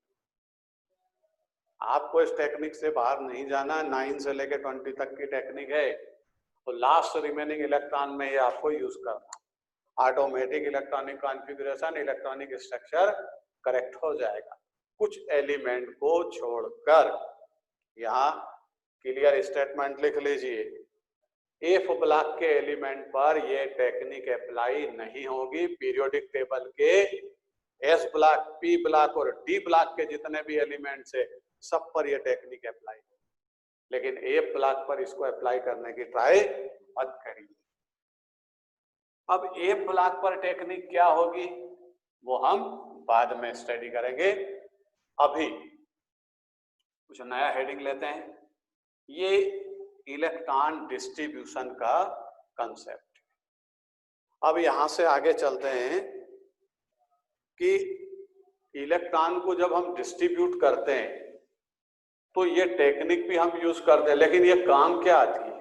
आपको इस टेक्निक से बाहर नहीं जाना, 9 से लेकर 20 तक की टेक्निक है, तो लास्ट रिमेनिंग इलेक्ट्रॉन में ये आपको यूज करना, automatic electronic configuration, electronic structure correct हो जाएगा कुछ एलिमेंट को छोड़कर। यहाँ क्लियर स्टेटमेंट लिख लीजिए, एफ ब्लॉक के एलिमेंट पर ये टेक्निक अप्लाई नहीं होगी, पीरियोडिक टेबल के एस ब्लॉक, पी ब्लॉक और डी ब्लॉक के जितने भी एलिमेंट्स है सब पर ये टेक्निक अप्लाई, लेकिन एफ ब्लॉक पर इसको अप्लाई करने की ट्राई मत करिए। अब एफ ब्लॉक पर टेक्निक क्या होगी वो हम बाद में स्टडी करेंगे, अभी कुछ नया हेडिंग लेते हैं। ये इलेक्ट्रॉन डिस्ट्रीब्यूशन का कंसेप्ट। अब यहां से आगे चलते हैं कि इलेक्ट्रॉन को जब हम डिस्ट्रीब्यूट करते हैं तो ये टेक्निक भी हम यूज करते हैं, लेकिन ये काम क्या आती है?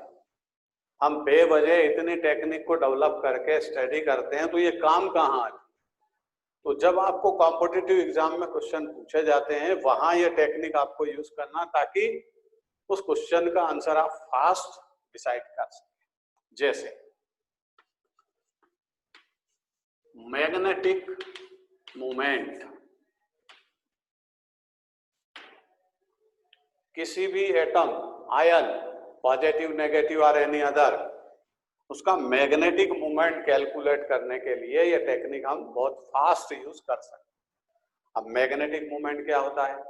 हम बेवजह इतनी टेक्निक को डेवलप करके स्टडी करते हैं तो ये काम कहाँ आती है? तो जब आपको कॉम्पिटिटिव एग्जाम में क्वेश्चन पूछे जाते हैं वहां ये टेक्निक आपको यूज करना, ताकि उस क्वेश्चन का आंसर आप फास्ट डिसाइड कर सकें। जैसे मैग्नेटिक मोमेंट, किसी भी एटम, आयन, पॉजिटिव, नेगेटिव और एनी अदर, उसका मैग्नेटिक मोमेंट कैलकुलेट करने के लिए ये टेक्निक हम बहुत फास्ट यूज कर सकते हैं। अब मैग्नेटिक मोमेंट क्या होता है?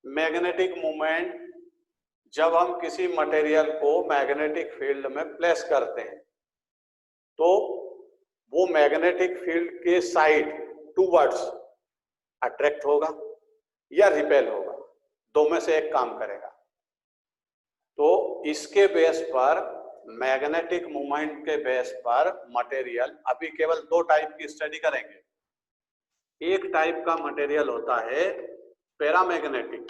मैग्नेटिक मोमेंट जब हम किसी मटेरियल को मैग्नेटिक फील्ड में प्लेस करते हैं तो वो मैग्नेटिक फील्ड के साइड टूवर्ड्स अट्रैक्ट होगा या रिपेल होगा, दो में से एक काम करेगा। तो इसके बेस पर, मैग्नेटिक मोमेंट के बेस पर मटेरियल, अभी केवल दो टाइप की स्टडी करेंगे। एक टाइप का मटेरियल होता है पैरामैग्नेटिक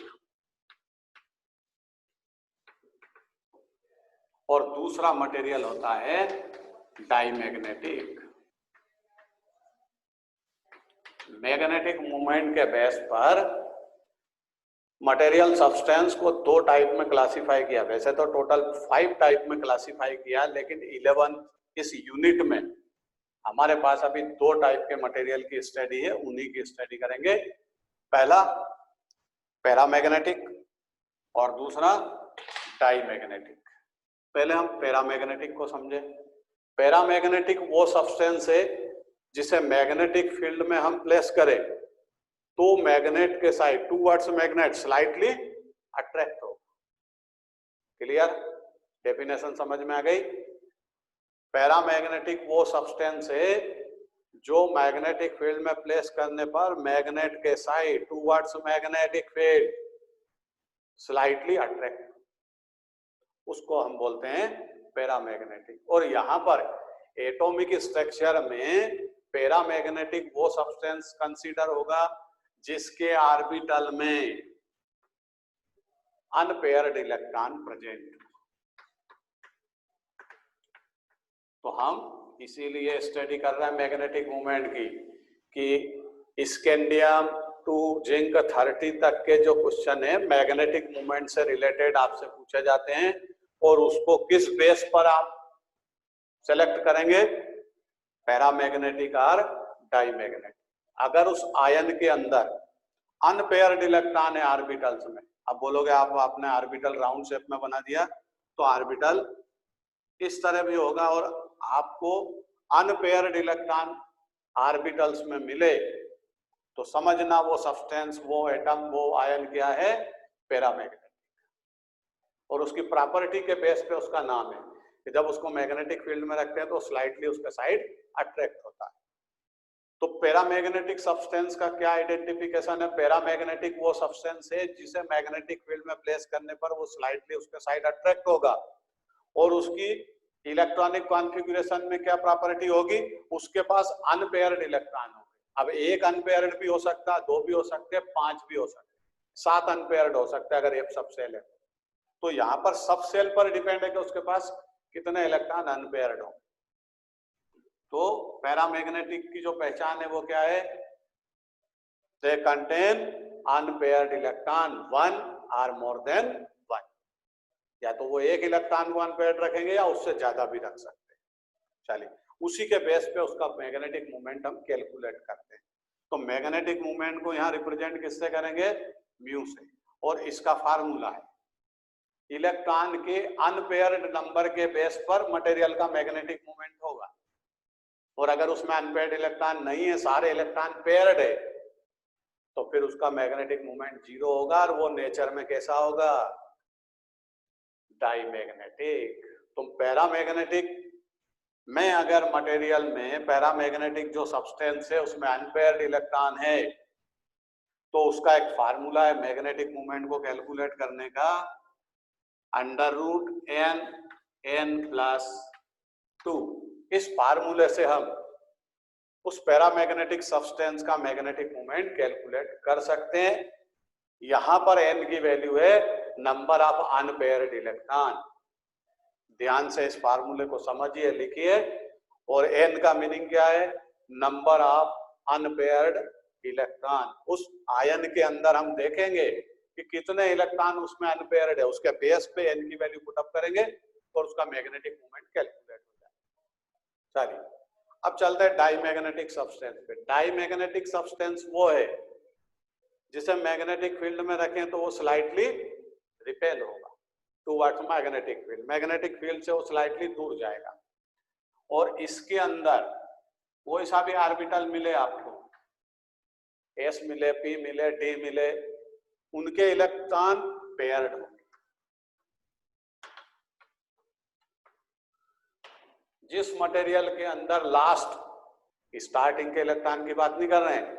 और दूसरा मटेरियल होता है डाईमैग्नेटिक। मैग्नेटिक मोमेंट के बेस पर मटेरियल सब्सटेंस को दो टाइप में क्लासिफाई किया, वैसे तो टोटल 5 टाइप में क्लासिफाई किया, लेकिन 11 इस यूनिट में हमारे पास अभी दो टाइप के मटेरियल की स्टडी है, उन्हीं की स्टडी करेंगे। पहला पैरामैग्नेटिक और दूसरा डाईमैग्नेटिक। पहले हम पैरामैग्नेटिक को समझे। पैरामैग्नेटिक वो सब्सटेंस है जिसे मैग्नेटिक फील्ड में हम प्लेस करें तो मैग्नेट के side towards magnet slightly attract हो। क्लियर? डेफिनेशन समझ में आ गई? पैरामैग्नेटिक वो सब्सटेंस है जो मैग्नेटिक फील्ड में प्लेस करने पर मैग्नेट के side towards magnetic field slightly attract, उसको हम बोलते हैं पैरामैग्नेटिक। और यहां पर एटॉमिक स्ट्रक्चर में पैरामैग्नेटिक वो सब्सटेंस कंसीडर होगा जिसके ऑर्बिटल में अनपेयर्ड इलेक्ट्रॉन प्रेजेंट। तो हम इसीलिए स्टडी कर रहे हैं मैग्नेटिक मोमेंट की, कि स्कैंडियम टू जिंक 30 तक के जो क्वेश्चन है मैग्नेटिक मोमेंट से रिलेटेड आपसे पूछे जाते हैं, और उसको किस बेस पर आप सेलेक्ट करेंगे? पैरामैग्नेटिक और डाईमैग्नेटिक। अगर उस आयन के अंदर अनपेयर्ड इलेक्ट्रॉन है ऑर्बिटल्स में, अब बोलोगे आप आपने ऑर्बिटल राउंड शेप में बना दिया, तो ऑर्बिटल इस तरह भी होगा, और आपको अनपेयर्ड इलेक्ट्रॉन ऑर्बिटल्स में मिले तो समझना वो सब्सटेंस, वो एटम, वो आयन क्या है? पैरामैग्नेटिक। और उसकी प्रॉपर्टी के बेस पे उसका नाम है कि जब उसको मैग्नेटिक फील्ड में रखते हैं तो स्लाइटली उसका साइड अट्रैक्ट होता है। तो पैरामैग्नेटिक सब्सटेंस का क्या आइडेंटिफिकेशन है? पैरामैग्नेटिक वो सब्सटेंस है जिसे मैग्नेटिक फील्ड में प्लेस करने पर वो स्लाइटली उसके साइड अट्रैक्ट होगा, और उसकी इलेक्ट्रॉनिक कॉन्फ़िगरेशन में क्या प्रॉपर्टी होगी? उसके पास अनपेयर्ड इलेक्ट्रॉन होंगे। अब एक अनपेयर्ड भी हो सकता है, दो भी हो सकते हैं, 5 भी हो सकते हैं, 7 अनपेयर्ड हो सकते हैं अगर एफ सब सेल है। तो यहाँ पर सब सेल पर डिपेंड है कि उसके पास कितने इलेक्ट्रॉन अनपेयर्ड हो। तो पैरामैग्नेटिक की जो पहचान है वो क्या है? They contain unpaired electron 1 or more than 1। या तो वो एक इलेक्ट्रॉन को अनपेयर्ड रखेंगे या उससे ज्यादा भी रख सकते हैं। चलिए, उसी के बेस पे उसका मैग्नेटिक मोमेंट हम कैलकुलेट करते हैं। तो मैग्नेटिक मोमेंट को यहाँ रिप्रेजेंट किससे करेंगे? म्यू से। और इसका फार्मूला है इलेक्ट्रॉन के अनपेयर्ड नंबर के बेस पर मटेरियल का मैग्नेटिक मोमेंट होगा। और अगर उसमें अनपेयर्ड इलेक्ट्रॉन नहीं है, सारे इलेक्ट्रॉन पेयर्ड है, तो फिर उसका मैग्नेटिक मोमेंट 0 होगा। और वो नेचर में कैसा होगा? डाईमैग्नेटिक। तो पैरामैग्नेटिक में अगर मटेरियल में पैरामैग्नेटिक जो सब्सटेंस है उसमें अनपेयर्ड इलेक्ट्रॉन है, तो उसका एक फार्मूला है मैग्नेटिक मोमेंट को कैलकुलेट करने का, √n+n+2। इस फार्मूले से हम उस पैरामैग्नेटिक सब्सटेंस का मैग्नेटिक मोमेंट कैलकुलेट कर सकते हैं। यहां पर n की वैल्यू है नंबर ऑफ अनपेयर्ड इलेक्ट्रॉन। ध्यान से इस फार्मूले को समझिए, लिखिए। और n का मीनिंग क्या है? Number of unpaired electron. उस आयन के अंदर हम देखेंगे कि कितने इलेक्ट्रॉन उसमें अनपेयर्ड है, उसके बेस पे n की वैल्यू पुट अप करेंगे और उसका मैग्नेटिक मोमेंट कैलकुलेट हो जाएगा। चलिए, अब चलते हैं डाईमैग्नेटिक सब्सटेंस पे। डाईमैग्नेटिक सब्सटेंस वो है जिसे मैग्नेटिक फील्ड में रखें तो वो स्लाइटली रिपेल होगा towards magnetic field. Magnetic field से वो स्लाइटली दूर जाएगा। और इसके अंदर कोई सा भी ऑर्बिटल मिले आपको, s मिले, p मिले, d मिले, उनके इलेक्ट्रॉन पेयर्ड होंगे। जिस मटेरियल के अंदर लास्ट, स्टार्टिंग के इलेक्ट्रॉन की बात नहीं कर रहे हैं,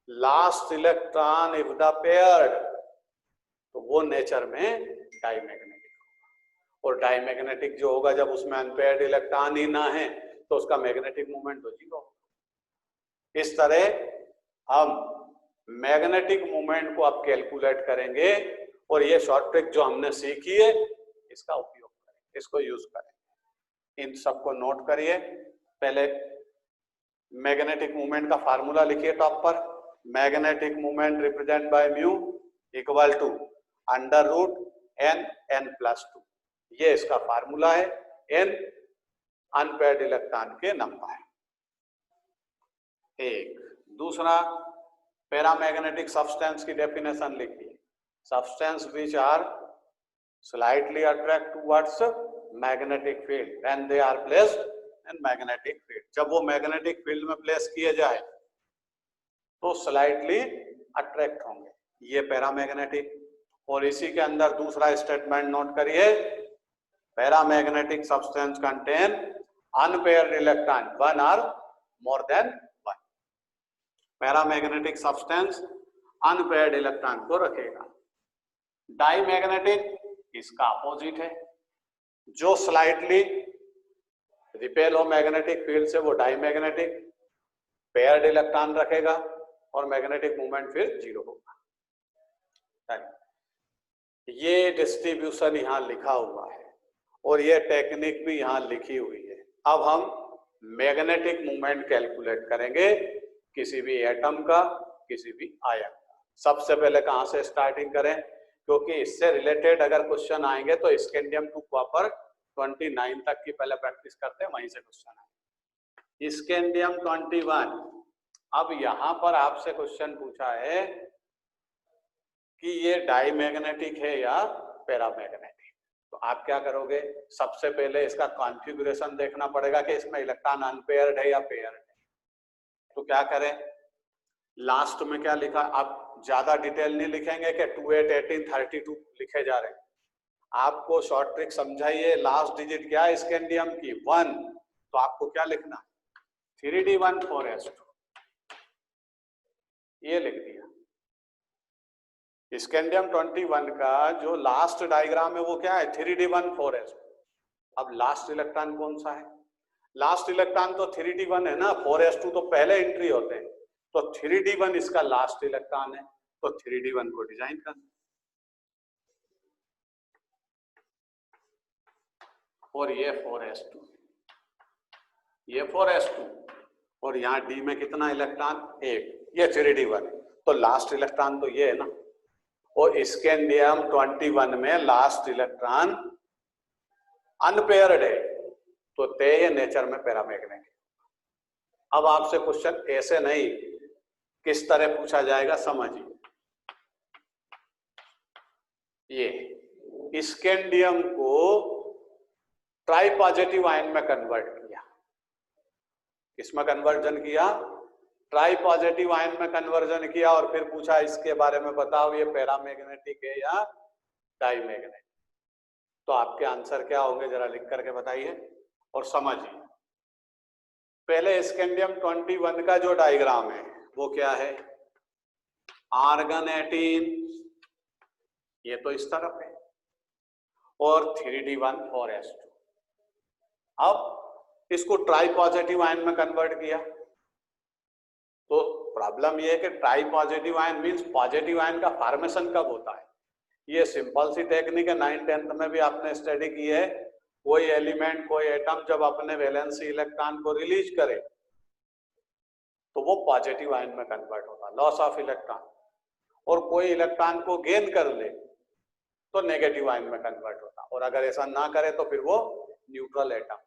last electron if the paired, तो वो नेचर में डाईमैग्नेटिक होगा। और डाईमैग्नेटिक जो होगा जब उसमें अनपेयर्ड इलेक्ट्रॉन ही ना है तो उसका मैग्नेटिक मोमेंट तो 0 होगा। इस तरह हम मैग्नेटिक मोमेंट को अब कैलकुलेट करेंगे और ये शॉर्ट ट्रिक जो हमने सीखी है इसका उपयोग करें, इसको यूज करें। इन सबको नोट करिए। पहले मैग्नेटिक मूवमेंट का फार्मूला लिखिए टॉप पर। Magnetic movement represent by mu equal to √n+2। ये इसका फार्मूला है। n अनपेयर्ड इलेक्ट्रॉन के नंबर है। एक दूसरा, पैरामैग्नेटिक सब्सटेंस की डेफिनेशन लिखिए। Substance which are slightly attract towards magnetic field when they are placed in magnetic field. जब वो मैग्नेटिक फील्ड में प्लेस किए जाए तो स्लाइटली अट्रैक्ट होंगे, ये पैरामैग्नेटिक। और इसी के अंदर दूसरा स्टेटमेंट नोट करिए, paramagnetic substance contain unpaired electron 1 or more than 1। Paramagnetic substance unpaired electron को रखेगा। डाईमैग्नेटिक इसका अपोजिट है, जो स्लाइटली रिपेल हो मैग्नेटिक फील्ड से वो डाईमैग्नेटिक, पेयर्ड इलेक्ट्रॉन रखेगा और मैग्नेटिक मूवमेंट फिर 0 होगा। ये डिस्ट्रीब्यूशन यहाँ लिखा हुआ है और ये टेक्निक भी यहाँ लिखी हुई है। अब हम मैग्नेटिक मूवमेंट कैलकुलेट करेंगे किसी भी एटम का, किसी भी आयन का। सबसे पहले कहाँ से स्टार्टिंग करें, क्योंकि इससे रिलेटेड अगर क्वेश्चन आएंगे तो स्कैंडियम 2 कॉपर 29 तक की पहले प्रैक्टिस करते हैं, वहीं से क्वेश्चन आए। स्कैंडियम 21। अब यहां पर आपसे क्वेश्चन पूछा है कि ये डाईमैग्नेटिक है या पैरामैग्नेटिक। तो आप क्या करोगे, सबसे पहले इसका कॉन्फ़िगरेशन देखना पड़ेगा कि इसमें इलेक्ट्रॉन अनपेयर्ड है या पेयर्ड है। तो क्या करें, लास्ट में क्या लिखा, आप ज्यादा डिटेल नहीं लिखेंगे कि 2 8 18 32 लिखे जा रहे हैं। आपको शॉर्ट ट्रिक समझाइए। लास्ट डिजिट क्या है स्कैंडियम की, 1। तो आपको क्या लिखना, 3d14s2, ये लिख दिया। स्कैंडियम 21 का जो लास्ट डायग्राम है वो क्या है, 3d14s2। अब लास्ट इलेक्ट्रॉन कौन सा है, लास्ट इलेक्ट्रॉन तो 3d1 है ना, 4s2 तो पहले एंट्री होते हैं, तो 3d1 इसका लास्ट इलेक्ट्रॉन है। तो 3D1 को डिजाइन करना। और ये 4s2, ये 4s2 और यहाँ D में कितना इलेक्ट्रॉन? 1, ये 3D1। तो लास्ट इलेक्ट्रॉन तो ये है ना, और स्कैंडियम 21 में लास्ट इलेक्ट्रॉन अनपेयर्ड है, तो ते नेचर में पैरामैग्नेटिक। अब आपसे क्वेश्चन ऐसे नहीं, किस तरह पूछा जाएगा समझिए। ये स्कैंडियम को ट्राई पॉजिटिव आयन में कन्वर्ट किया। किसमें कन्वर्जन किया? ट्राई पॉजिटिव आयन में कन्वर्जन किया, और फिर पूछा इसके बारे में बताओ ये पैरामैग्नेटिक है या डाईमैग्नेटिक। तो आपके आंसर क्या होंगे जरा लिख करके बताइए और समझिए। पहले स्कैंडियम 21 का जो डायग्राम है वो क्या है? आर्गन 18, ये तो इस तरफ है, और 3D1 4s2। अब इसको ट्राई पॉजिटिव आयन में कन्वर्ट किया। तो प्रॉब्लम ये है कि try positive ion means positive ion का फॉर्मेशन कब होता है? ये सिंपल सी टेक्निक है, 9th-10th में भी आपने स्टडी की है। कोई एलिमेंट, कोई एटम जब अपने वैलेंसी इलेक्ट्रॉन को रिलीज करे तो वो पॉजिटिव आयन में कन्वर्ट होता है, लॉस ऑफ इलेक्ट्रॉन। और कोई इलेक्ट्रॉन को गेन कर ले तो नेगेटिव आयन में कन्वर्ट होता, और अगर ऐसा ना करे तो फिर वो न्यूट्रल एटम।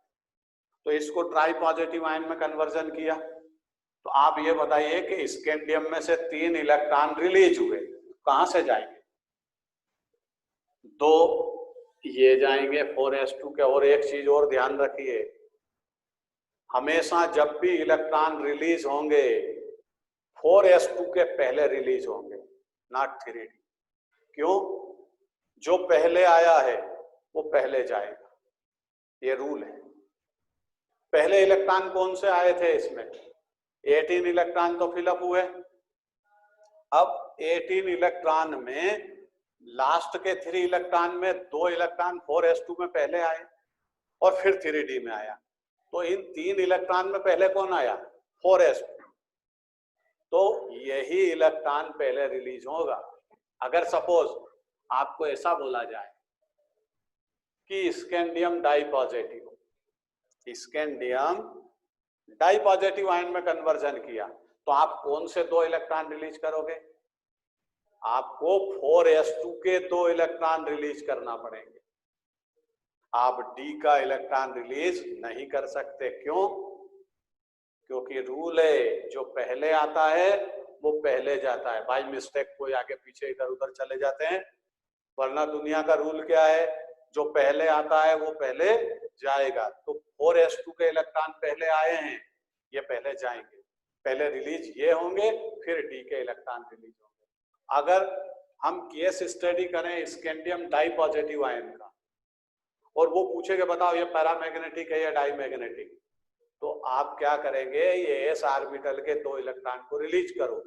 तो इसको ट्राई पॉजिटिव आयन में कन्वर्जन किया। तो आप ये बताइए कि स्कैंडियम में से 3 इलेक्ट्रॉन रिलीज हुए, कहां से जाएंगे? 2 ये जाएंगे 4s2 के। और एक चीज और ध्यान रखिए, हमेशा जब भी इलेक्ट्रॉन रिलीज होंगे 4s2 के पहले रिलीज होंगे, नॉट 3D। क्यों? जो पहले आया है वो पहले जाएगा, ये रूल है। पहले इलेक्ट्रॉन कौन से आए थे इसमें? 18 इलेक्ट्रॉन तो फिलअप हुए। अब 18 इलेक्ट्रॉन में लास्ट के 3 इलेक्ट्रॉन में 2 इलेक्ट्रॉन 4s2 में पहले आए और फिर 3D में आया। तो इन 3 इलेक्ट्रॉन में पहले कौन आया? 4s2। तो यही इलेक्ट्रॉन पहले रिलीज होगा। अगर सपोज आपको ऐसा बोला जाए कि स्कैंडियम डाईपॉजिटिव, स्कैंडियम डाईपॉजिटिव आयन में कन्वर्जन किया, तो आप कौन से 2 इलेक्ट्रॉन रिलीज करोगे? आपको 4s2 के 2 इलेक्ट्रॉन रिलीज करना पड़ेंगे। आप D का इलेक्ट्रॉन रिलीज नहीं कर सकते। क्यों? क्योंकि रूल है जो पहले आता है वो पहले जाता है। बाय मिस्टेक कोई आगे पीछे इधर उधर चले जाते हैं, वरना दुनिया का रूल क्या है? जो पहले आता है वो पहले जाएगा। तो 4s2 के इलेक्ट्रॉन पहले आए हैं, ये पहले जाएंगे, पहले रिलीज ये होंगे, फिर D के इलेक्ट्रॉन रिलीज होंगे। अगर हम केस स्टडी करें स्कैंडियम डाईपॉजिटिव आयन का और वो पूछेगा बताओ ये पैरामैग्नेटिक है या डाईमैग्नेटिक, तो आप क्या करेंगे? ये s ऑर्बिटल के 2 इलेक्ट्रॉन को रिलीज करो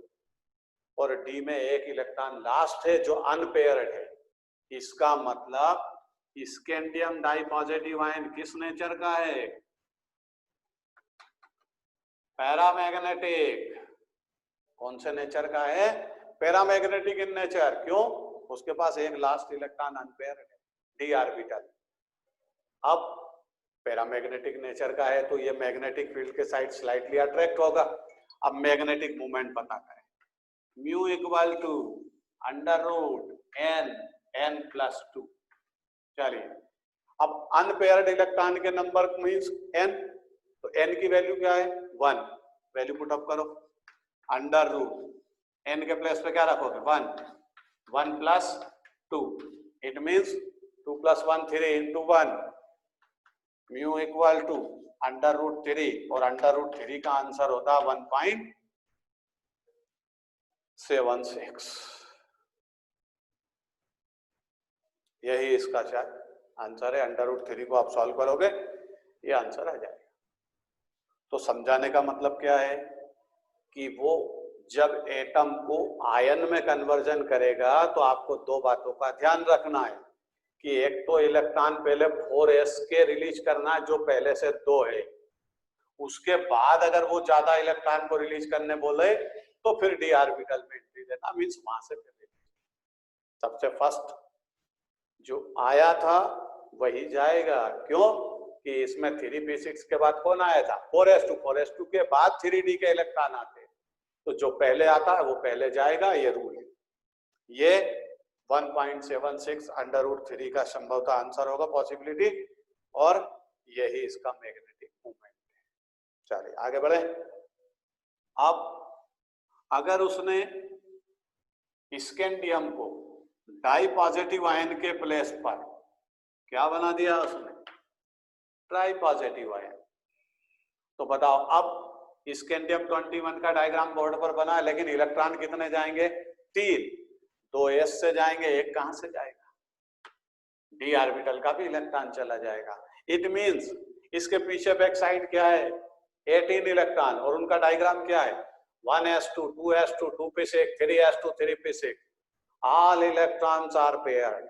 और D में 1 इलेक्ट्रॉन लास्ट है जो अनपेयर्ड है। इसका मतलब स्कैंडियम डाईपॉजिटिव आयन किस नेचर का है? पैरामैग्नेटिक। कौन से नेचर का है? Paramagnetic in nature. क्यों? उसके पास 1 लास्ट इलेक्ट्रॉन अनपेयर्ड है, D ऑर्बिटल। अब पैरामैग्नेटिक नेचर का है तो ये मैग्नेटिक फील्ड के साइड स्लाइटली अट्रैक्ट होगा। अब मैग्नेटिक मोमेंट पता करें। Mu equal to √n+2। चलिए, अब अनपेयर्ड इलेक्ट्रॉन के नंबर मींस n, तो n की वैल्यू क्या है? 1। वैल्यू पुट अप करो। √n के प्लेस पे क्या रखोगे? 1 + 2। It means 2 + 1 3 × 1। Mu equal to √3, और √3 का आंसर होता 1.76। यही इसका आंसर है। √3 को आप सॉल्व करोगे ये आंसर आ जाएगा। तो समझाने का मतलब क्या है कि वो जब एटम को आयन में कन्वर्जन करेगा तो आपको 2 बातों का ध्यान रखना है कि एक तो इलेक्ट्रॉन पहले 4s के रिलीज करना है जो पहले से 2 है, उसके बाद अगर वो ज्यादा इलेक्ट्रॉन को रिलीज करने बोले तो फिर डी ऑर्बिटल में एंट्री देना, मीन्स वहां से फिर सबसे फर्स्ट जो आया था वही जाएगा। क्यों कि इसमें 3p6 के बाद कौन आया था 4s2, 4s2 के बाद 3d के इलेक्ट्रॉन आते, तो जो पहले आता है वो पहले जाएगा, ये रूल है। ये 1.76 √3 का संभवतः आंसर होगा, पॉसिबिलिटी, और यही इसका मैग्नेटिक मोमेंट है। चलिए आगे बढ़े। अब अगर उसने स्कैंडियम को डाई पॉजिटिव आयन के प्लेस पर क्या बना दिया उसने, ट्राई पॉजिटिव आयन, तो बताओ अब स्कैंडियम 21 का डायग्राम बोर्ड पर बना है, लेकिन इलेक्ट्रॉन कितने जाएंगे 3, 2s से जाएंगे, एक कहां से जाएगा, डी ऑर्बिटल का भी इलेक्ट्रॉन चला जाएगा। इट मींस इसके पीछे बैक साइड क्या है 18 इलेक्ट्रॉन, और उनका डायग्राम क्या है 1s2, 2s2, 2p6, 3s2, 3p6, all electrons are paired,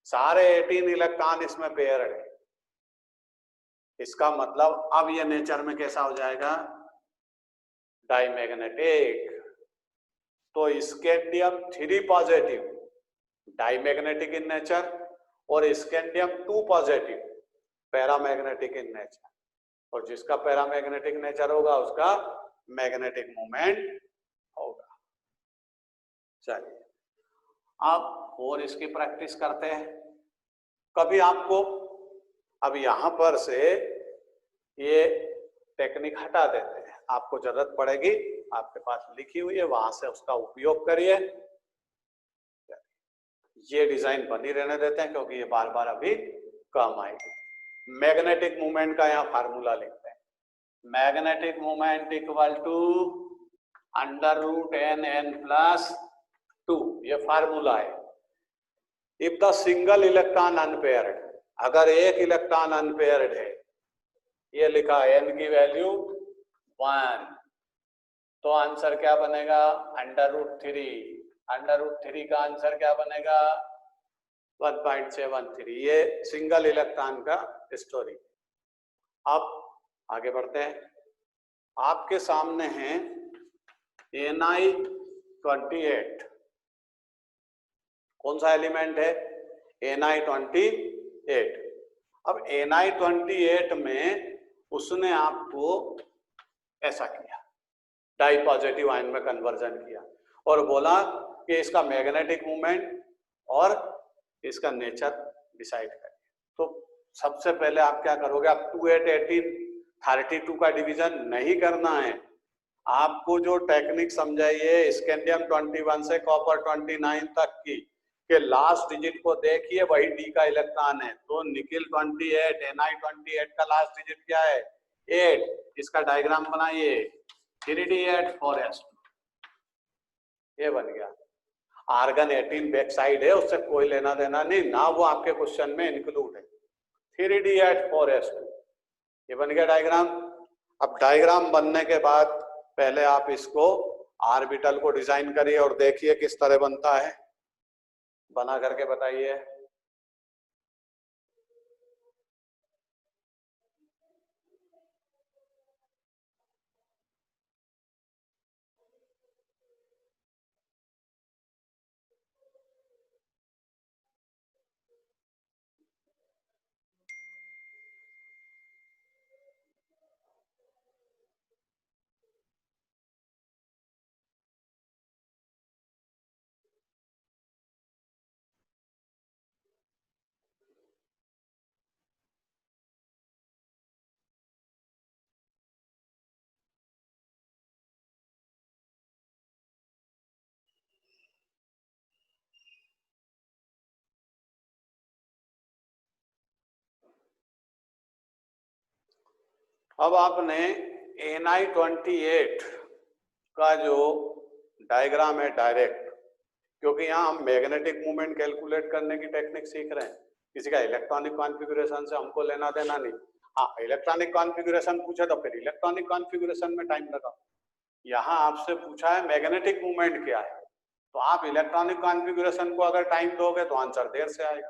सारे 18 इलेक्ट्रॉन इसमें पेयर्ड है। इसका मतलब अब ये नेचर में कैसा हो जाएगा, डाइमैग्नेटिक। तो स्कैंडियम 3 पॉजिटिव डाइमैग्नेटिक इन नेचर, और scandium 2 positive paramagnetic in nature, और जिसका पैरामैग्नेटिक नेचर होगा उसका मैग्नेटिक मोमेंट होगा। चलिए अब और इसकी प्रैक्टिस करते हैं। कभी आपको अब यहां पर से ये टेक्निक हटा देते हैं, आपको जरूरत पड़ेगी, आपके पास लिखी हुई है, वहां से उसका उपयोग करिए। ये डिजाइन बनी रहने देते हैं क्योंकि ये बार बार अभी काम आएगी। मैग्नेटिक मूवमेंट का यहाँ फार्मूला लिखते हैं, magnetic movement equal to √n n+2, ये फार्मूला है। If the single electron unpaired, अगर एक इलेक्ट्रॉन अनपेयर्ड है, ये लिखा n की वैल्यू 1, तो आंसर क्या बनेगा √3 का आंसर क्या बनेगा 1.73। ये सिंगल इलेक्ट्रॉन का स्टोरी। अब आगे बढ़ते हैं। आपके सामने है Ni28, कौन सा एलिमेंट है Ni28। अब Ni28 में उसने आपको ऐसा किया, डाई पॉजिटिव आयन में कन्वर्जन किया, और बोला कि इसका मैग्नेटिक मूवमेंट और इसका नेचर डिसाइड करें। तो सबसे पहले आप क्या करोगे, आप 2, 8, 18, 32 का डिवीजन नहीं करना है। आपको जो टेक्निक समझाई है स्कैंडियम 21 से कॉपर 29 तक की, के लास्ट डिजिट को देखिए वही डी का इलेक्ट्रॉन है, तो निकिल 28, Ni28 का लास्ट डिजिट क्या है 8, इसका डायग्राम बनाइए 3d8 4s2, ये बन गया। आर्गन 18 बैक साइड है, उससे कोई लेना देना नहीं, ना वो आपके क्वेश्चन में इंक्लूड है। 3d8 4s2, ये बन गया डायग्राम। अब डायग्राम बनने के बाद पहले आप इसको ऑर्बिटल को डिजाइन करिए और देखिए किस तरह बनता है, बना करके बताइए। अब आपने Ni28 का जो डायग्राम है डायरेक्ट, क्योंकि यहाँ हम मैग्नेटिक मूवमेंट कैलकुलेट करने की टेक्निक सीख रहे हैं, किसी का इलेक्ट्रॉनिक कॉन्फ़िगरेशन से हमको लेना देना नहीं। हाँ, इलेक्ट्रॉनिक कॉन्फ़िगरेशन पूछे तो फिर इलेक्ट्रॉनिक कॉन्फ़िगरेशन में टाइम लगा। यहाँ आपसे पूछा है मैग्नेटिक मूवमेंट क्या है, तो आप इलेक्ट्रॉनिक कॉन्फ़िगरेशन को अगर टाइम दोगे तो आंसर देर से आएगा।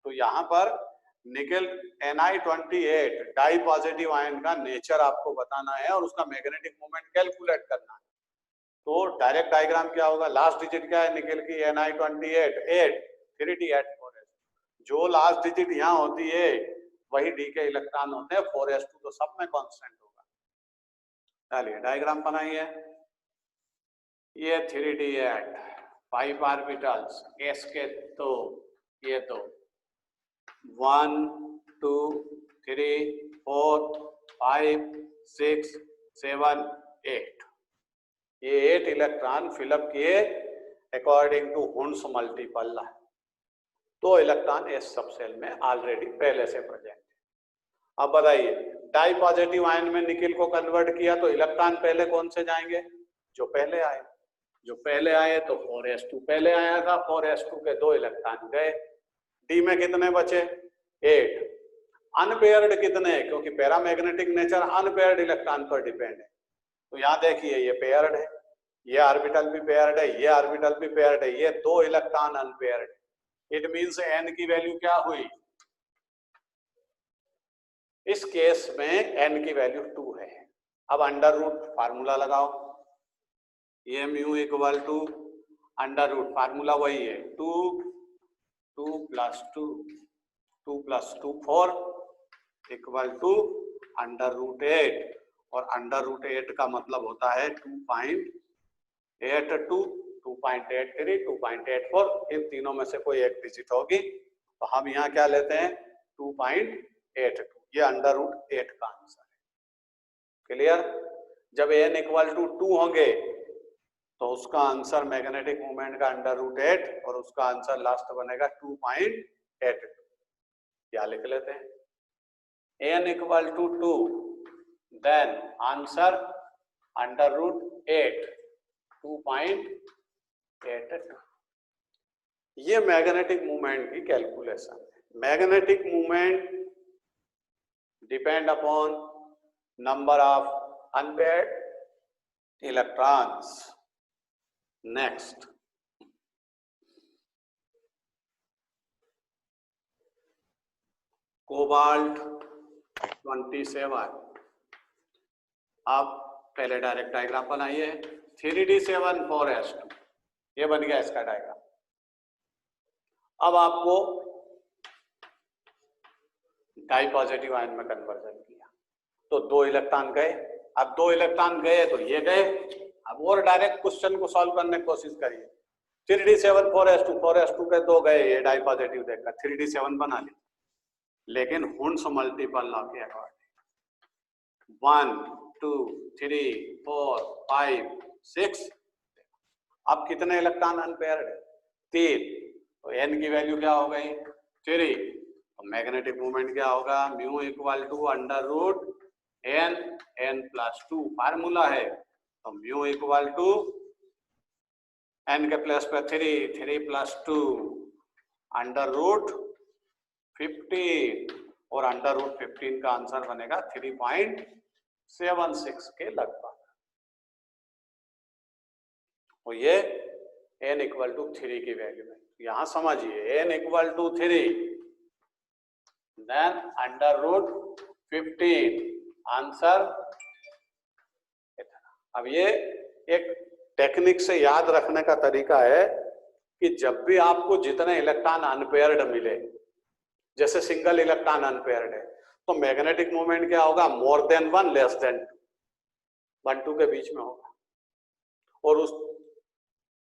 तो यहाँ पर nickel Ni28 dipositive ion का नेचर आपको बताना है और उसका मैग्नेटिक मोमेंट कैलकुलेट करना है। तो डायरेक्ट डायग्राम क्या होगा, लास्ट डिजिट क्या है निकल की Ni28 8 3d at 4s, जो लास्ट डिजिट यहाँ होती है वही डी के इलेक्ट्रॉन होते हैं, 4s2 तो सब में कांस्टेंट होगा। चलिए डायग्राम बनाइए। ये 3d at 5 ऑर्बिटल्स s के तो ये तो 1 2 3 4 5 6 7 8, ये 8 इलेक्ट्रॉन फिलअप किए अकॉर्डिंग टू हुंस मल्टीपल। तो इलेक्ट्रॉन एस सब सेल में ऑलरेडी पहले से प्रेजेंट है। अब बताइए डाई पॉजिटिव आयन में निकिल को कन्वर्ट किया तो इलेक्ट्रॉन पहले कौन से जाएंगे, जो पहले आए। जो पहले आए तो 4s2 पहले आया था, 4s2 के 2 इलेक्ट्रॉन गए। डी में कितने बचे 8। अनपेयर्ड कितने, क्योंकि पैरामैग्नेटिक नेचर अनपेयर्ड इलेक्ट्रॉन पर डिपेंड है। तो यहाँ देखिए ये पेयर्ड है, ये ऑर्बिटल भी पेयर्ड है, ये ऑर्बिटल भी पेयर्ड है, ये 2 इलेक्ट्रॉन अनपेयर्ड है। इट मींस n की वैल्यू क्या हुई, इस केस में n की वैल्यू 2 है। अब अंडर रूट फार्मूला लगाओ, ये mu equal to under root formula वही है 2 2 plus 2 2 plus 2 4 equal to under root 8, और अंडर रूट 8 का मतलब होता है 2.82 2.83 2.84, इन तीनों में से कोई एक डिजिट होगी। तो हम यहाँ क्या लेते हैं 2.82, ये अंडर रूट 8 का आंसर है। क्लियर। जब n इक्वल टू 2 होंगे तो उसका आंसर मैग्नेटिक मोमेंट का अंडर रूट 8 और उसका आंसर लास्ट बनेगा 2.82, क्या लिख लेते हैं n equal to 2 then answer under root 8 2.82। ये मैग्नेटिक मूवमेंट की कैलकुलेशन है। Magnetic movement depend upon number of unpaired electrons. Next cobalt 27। आप पहले डायरेक्ट डायग्राम बनाइए 3d7 4s2, ये बन गया इसका डायग्राम। अब आपको डाई पॉजिटिव आयन में कन्वर्जन किया तो 2 इलेक्ट्रॉन गए। अब 2 इलेक्ट्रॉन गए तो ये गए। अब और डायरेक्ट क्वेश्चन को सॉल्व करने की कोशिश करिए। 3d7 4s2 के 2 गए, ये डाई पॉजिटिव देखकर 3d7 बना लिया, लेकिन हुंस मल्टीपल लॉ के अकॉर्डिंग 1 2 3 4 5 6, अब कितने इलेक्ट्रॉन अनपेयर्ड है 3, तो n की वैल्यू क्या हो गई 3। तो मैग्नेटिक मूवमेंट क्या होगा mu equal to under root n plus 2 formula है। तो म्यू इक्वल टू n के प्लस पे 3 प्लस 2 अंडर रूट 15, और अंडर रूट 15 का आंसर बनेगा 3.76 के लगभग। तो ये n इक्वल टू 3 की वैल्यू है। यहां समझिए n equal to 3 then under root 15 answer इतना। अब ये एक टेक्निक से याद रखने का तरीका है कि जब भी आपको जितने इलेक्ट्रॉन अनपेयर्ड मिले, जैसे सिंगल इलेक्ट्रॉन अनपेयर्ड है तो मैग्नेटिक मोमेंट क्या होगा मोर देन 1 लेस देन 1 2 के बीच में होगा। और उस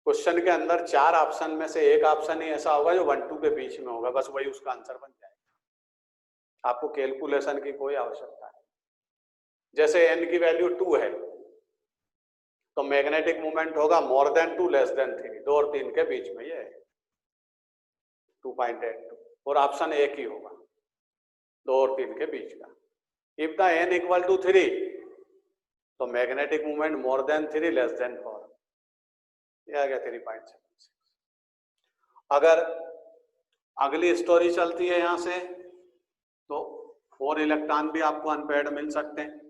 क्वेश्चन के अंदर 4 ऑप्शन में से एक ऑप्शन ही ऐसा होगा जो 1 2 के बीच में होगा, बस वही उसका आंसर बन जाएगा। आपको कैलकुलेशन की कोई आवश्यकता नहीं। जैसे n की वैल्यू 2 है तो मैग्नेटिक मूवमेंट होगा मोर देन 2 लेस देन 3, 2 और 3 के बीच में ये है 2.82, और ऑप्शन एक ही होगा 2 और 3 के बीच का। If the n equal to 3 तो magnetic movement more than 3 less than 4, ये आ गया 3.76। अगर अगली स्टोरी चलती है यहां से तो 4 इलेक्ट्रॉन भी आपको अनपेयर्ड मिल सकते हैं।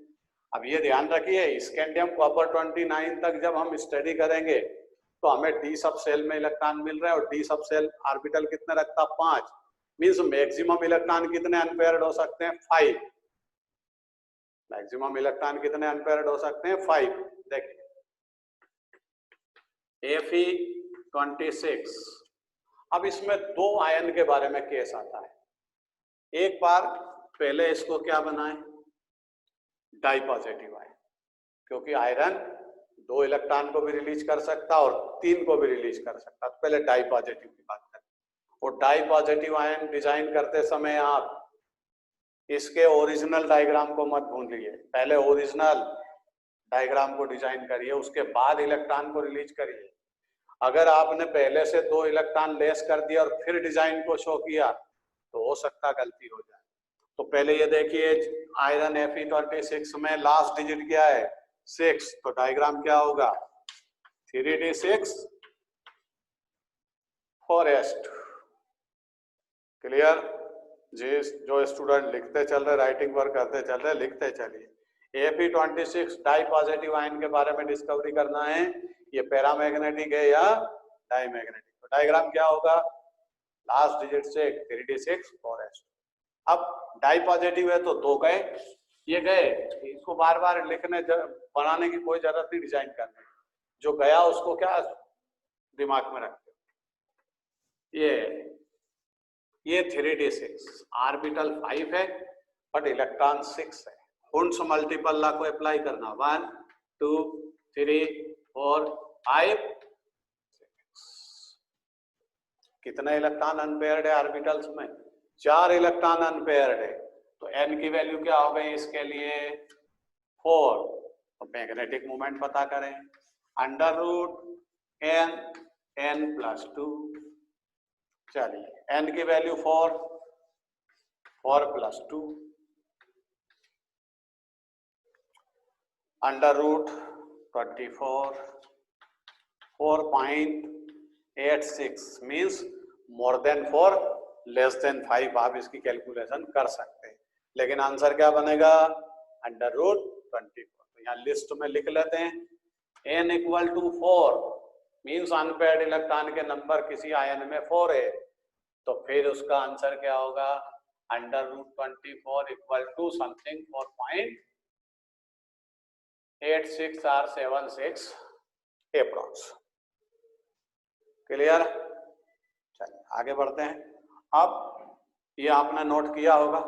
अब ये ध्यान रखिए स्कैंडियम कॉपर 29 तक जब हम स्टडी करेंगे तो हमें डी सब सेल में इलेक्ट्रॉन मिल रहा है, और डी सब सेल ऑर्बिटल कितने रखता 5, मींस मैक्सिमम इलेक्ट्रॉन कितने अनपेयर्ड हो सकते हैं 5। मैक्सिमम इलेक्ट्रॉन कितने अनपेयर्ड हो सकते हैं 5। देखिए Fe26। अब इसमें दो आयन के बारे में केस आता है। एक बार पहले इसको क्या बनाएं, डाई पॉजिटिव आयन, क्योंकि आयरन 2 इलेक्ट्रॉन को भी रिलीज कर सकता और 3 को भी रिलीज कर सकता। तो पहले डाई पॉजिटिव की बात करें। और डाई पॉजिटिव आयन डिजाइन करते समय आप इसके ओरिजिनल डायग्राम को मत भूलिए, पहले ओरिजिनल डायग्राम को डिजाइन करिए, उसके बाद इलेक्ट्रॉन को रिलीज करिए। अगर आपने पहले से 2 इलेक्ट्रॉन लेस कर दिया और फिर डिजाइन को शो किया तो हो सकता गलती हो जाए। तो पहले ये देखिए आयरन Fe26 में लास्ट डिजिट क्या है, 6, तो डायग्राम क्या होगा 3d6 4s2। क्लियर? जो स्टूडेंट लिखते चल रहे, राइटिंग वर्क करते चल रहे, लिखते चलिए। Fe26 डाई पॉजिटिव आयन के बारे में डिस्कवरी करना है, ये पैरामैग्नेटिक है या डाईमैग्नेटिक। तो डायग्राम क्या होगा, लास्ट डिजिट से 3d6 4s2। अब डाई पॉजिटिव है तो 2 गए, ये गए, इसको बार बार लिखने बनाने की कोई जरूरत नहीं, डिजाइन करने। जो गया उसको क्या दिमाग में रखते हो, ये 3d6 ऑर्बिटल 5 है बट इलेक्ट्रॉन 6 है। हुंड्स मल्टीपल लॉ को अप्लाई करना, 1 2 3 4 5 6। कितने इलेक्ट्रॉन अनपेयर्ड है ऑर्बिटल्स में, 4 इलेक्ट्रॉन अनपेयर्ड है। तो n की वैल्यू क्या हो गई इसके लिए 4। तो मैग्नेटिक मोमेंट पता करें, √n n+2। चलिए n की value 4 +2 √24 4.86 means more than 4 less than 5। आप इसकी कैलकुलेशन कर सकते हैं, लेकिन आंसर क्या बनेगा √24। तो यहाँ लिस्ट में लिख लेते हैं, n = 4 मीन्स अनपेयर्ड इलेक्ट्रॉन के नंबर किसी आयन में 4 है, तो फिर उसका आंसर क्या होगा √24 = समथिंग 4.86 or 76 अप्रॉक्स। क्लियर? चलिए आगे बढ़ते हैं। अब ये आपने नोट किया होगा,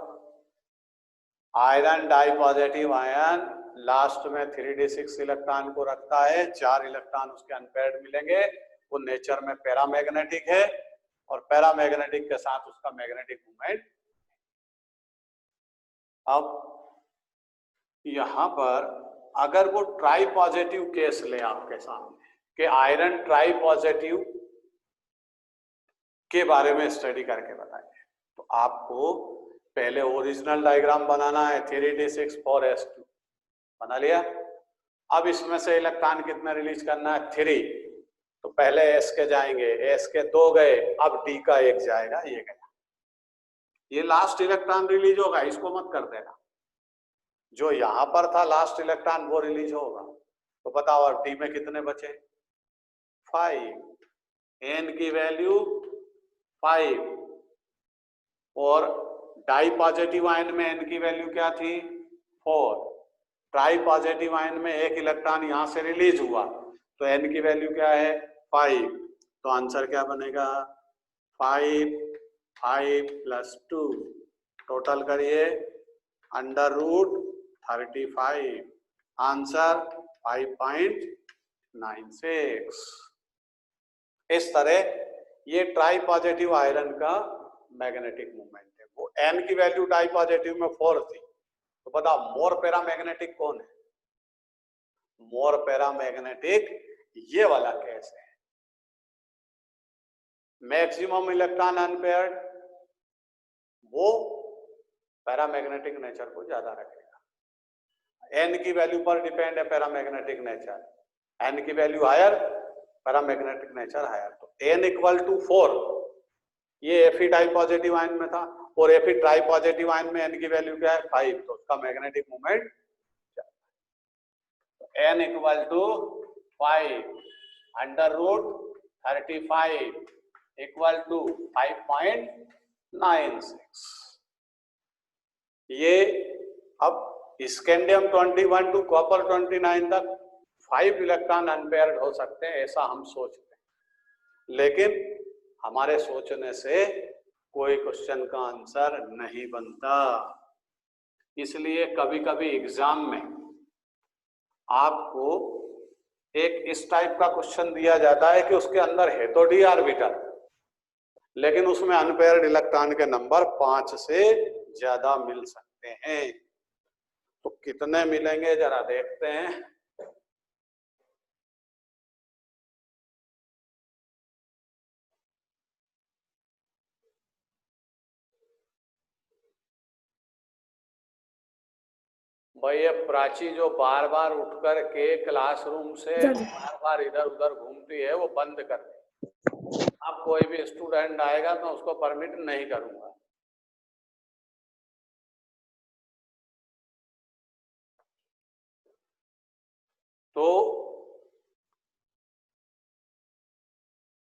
iron dipositive ion last में 3d6 इलेक्ट्रॉन को रखता है, 4 इलेक्ट्रॉन उसके अनपेयर्ड मिलेंगे। वो नेचर में पैरामैग्नेटिक है और पैरामैग्नेटिक के साथ उसका मैग्नेटिक मोमेंट। अब यहां पर अगर वो ट्राई पॉजिटिव केस ले आपके सामने कि आयरन ट्राई पॉजिटिव के बारे में स्टडी करके बताएंगे, तो आपको पहले ओरिजिनल डायग्राम बनाना है, 3d6 4s2 बना लिया। अब इसमें से इलेक्ट्रॉन कितने रिलीज करना है 3, तो पहले s के जाएंगे, s के 2 गए, अब d का 1 जाएगा, ये गया। ये लास्ट इलेक्ट्रॉन रिलीज होगा, इसको मत कर देना, जो यहां पर था लास्ट इलेक्ट्रॉन वो रिलीज होगा। तो बताओ अब d में कितने बचे 5, n की वैल्यू 5 और डाई पॉजिटिव आयन में n की वैल्यू क्या थी 4। ट्राई पॉजिटिव आयन में 1 इलेक्ट्रॉन यहां से रिलीज हुआ, तो n की वैल्यू क्या है 5। तो आंसर क्या बनेगा 5 + 2, टोटल करिए √35, आंसर 5.96। इस तरह ये ट्राई पॉजिटिव आयरन का मैग्नेटिक मोमेंट है। वो n की वैल्यू डाई पॉजिटिव में 4 थी, तो बताओ मोर पैरामैग्नेटिक कौन है, मोर पैरामैग्नेटिक ये वाला केस है। मैक्सिमम इलेक्ट्रॉन अनपेयर्ड वो पैरामैग्नेटिक नेचर को ज्यादा रखेगा। n की वैल्यू पर डिपेंड है पैरामैग्नेटिक नेचर, n की value higher paramagnetic nature higher. तो n = 4 ये Fe डाई पॉजिटिव आयन में था और Fe ट्राई पॉजिटिव आयन में n की वैल्यू क्या है 5, तो उसका मैग्नेटिक मोमेंट n = 5 √35 = 5.96। ये अब स्कैंडियम 21 टू कॉपर 29 तक 5 इलेक्ट्रॉन अनपेयर्ड हो सकते हैं ऐसा हम सोचते हैं, लेकिन हमारे सोचने से कोई क्वेश्चन का आंसर नहीं बनता। इसलिए कभी कभी एग्जाम में आपको एक इस टाइप का क्वेश्चन दिया जाता है कि उसके अंदर है तो डी ऑर्बिटल, लेकिन उसमें अनपेयर्ड इलेक्ट्रॉन के नंबर 5 से ज्यादा मिल सकते हैं। तो कितने मिलेंगे जरा देखते हैं। भाई ये प्राची जो बार बार उठ कर के क्लासरूम से बार बार इधर उधर घूमती है वो बंद कर दे। अब कोई भी स्टूडेंट आएगा तो उसको परमिट नहीं करूंगा। तो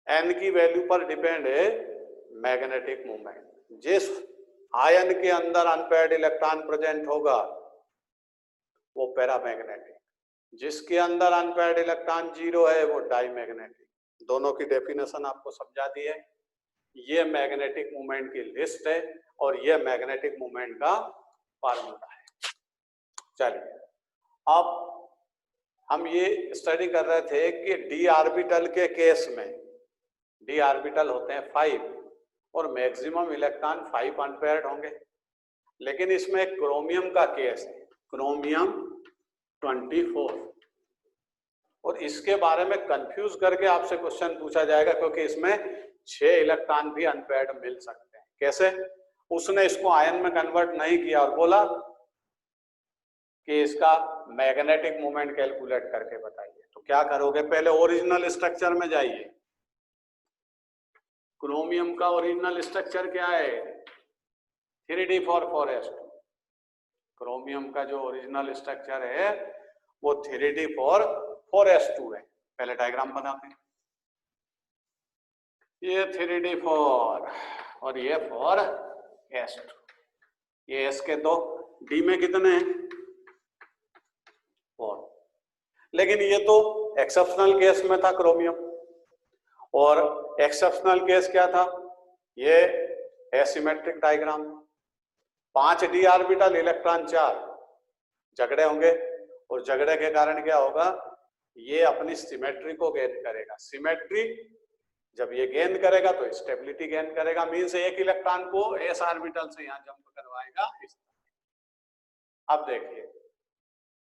एन की वैल्यू पर डिपेंड है मैग्नेटिक मूवमेंट। जिस आयन के अंदर अनपेयर्ड इलेक्ट्रॉन प्रेजेंट होगा वो पैरामैग्नेटिक, जिसके अंदर अनपेयर्ड इलेक्ट्रॉन 0 है वो डाईमैग्नेटिक। दोनों की डेफिनेशन आपको समझा दी है। ये मैग्नेटिक मूवमेंट की लिस्ट है और ये मैग्नेटिक मूवमेंट का फार्मूला है। चलिए अब हम ये स्टडी कर रहे थे कि डी ऑर्बिटल के केस में डी ऑर्बिटल होते हैं 5 और मैक्सिमम इलेक्ट्रॉन 5 अनपेयर्ड होंगे, लेकिन इसमें एक क्रोमियम का केस है, क्रोमियम 24, और इसके बारे में कंफ्यूज करके आपसे क्वेश्चन पूछा जाएगा क्योंकि इसमें 6 इलेक्ट्रॉन भी अनपेयर्ड मिल सकते हैं। कैसे? उसने इसको आयन में कन्वर्ट नहीं किया और बोला कि इसका मैग्नेटिक मोमेंट कैलकुलेट करके बताइए। तो क्या करोगे, पहले ओरिजिनल स्ट्रक्चर में जाइए। क्रोमियम का ओरिजिनल स्ट्रक्चर क्या है? 3d4s2। क्रोमियम का जो ओरिजिनल स्ट्रक्चर है वो 3d4s2 है। पहले डायग्राम बनाते हैं। ये 3d4 और ये 4s2। ये s के 2, d में कितने हैं? 4। लेकिन ये तो एक्सेप्शनल केस में था क्रोमियम, और एक्सेप्शनल केस क्या था? ये asymmetric diagram. 5 D orbital, electron 4, झगड़े होंगे और झगड़े के कारण क्या होगा? ये अपनी सिमेट्री को गेन करेगा। सिमेट्री जब ये गेन करेगा तो स्टेबिलिटी गेन करेगा, मींस एक इलेक्ट्रॉन को एस ऑर्बिटल से यहां जंप करवाएगा। अब देखिए,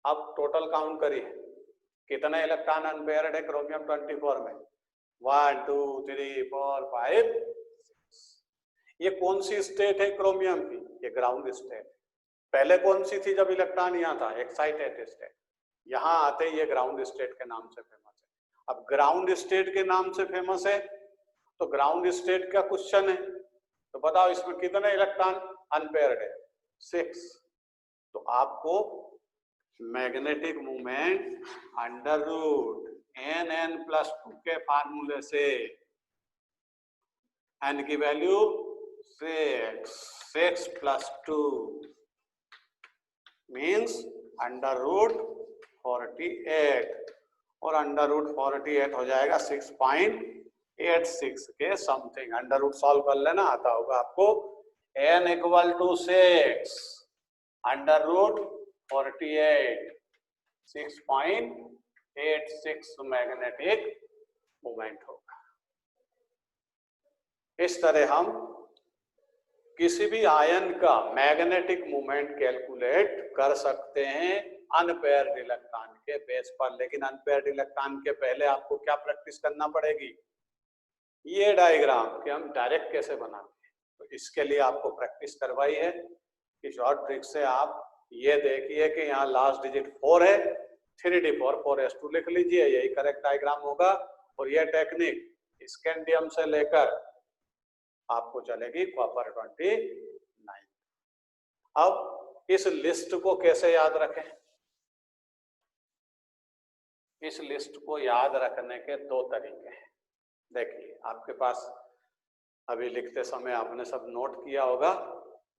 अब टोटल काउंट करिए कितने इलेक्ट्रॉन अनपेयर्ड है क्रोमियम 24 में? 1 2 3 4 5 6। ये कौन सी स्टेट है क्रोमियम की? ये ग्राउंड स्टेट। पहले कौन सी थी जब इलेक्ट्रॉन यहाँ था? Excited state. यहाँ आते ये ग्राउंड स्टेट के नाम से फेमस है। अब ग्राउंड स्टेट के नाम से फेमस है तो ग्राउंड स्टेट का क्वेश्चन है, तो बताओ इसमें कितने इलेक्ट्रॉन अनपेयर्ड है? 6। तो आपको magnetic movement under root n+2 के फार्मूले से n की वैल्यू 6 + 2 मीन्स अंडर रूट 48, और अंडर रूट 48 हो जाएगा 6.86 के समथिंग। अंडर रूट सॉल्व कर लेना, आता होगा आपको। n = 6 under root 48, 6.86 magnetic movement होगा। इस तरह हम किसी भी आयन का मैग्नेटिक मूवमेंट कैलकुलेट कर सकते हैं अनपेयर्ड इलेक्ट्रॉन के बेस पर। लेकिन अनपेयर्ड इलेक्ट्रॉन के पहले आपको क्या प्रैक्टिस करना पड़ेगी? ये डायग्राम कि हम डायरेक्ट कैसे बनाते हैं। तो इसके लिए आपको प्रैक्टिस करवाई है कि शॉर्ट ट्रिक से आप ये देखिए कि यहाँ लास्ट डिजिट 4 है, 3d4 4s2 लिख लीजिए, यही करेक्ट डायग्राम होगा। और ये टेक्निक स्कैंडियम से लेकर आपको चलेगी कॉपर 29। अब इस लिस्ट को कैसे याद रखें? इस लिस्ट को याद रखने के 2 तरीके हैं। देखिए, आपके पास अभी लिखते समय आपने सब नोट किया होगा।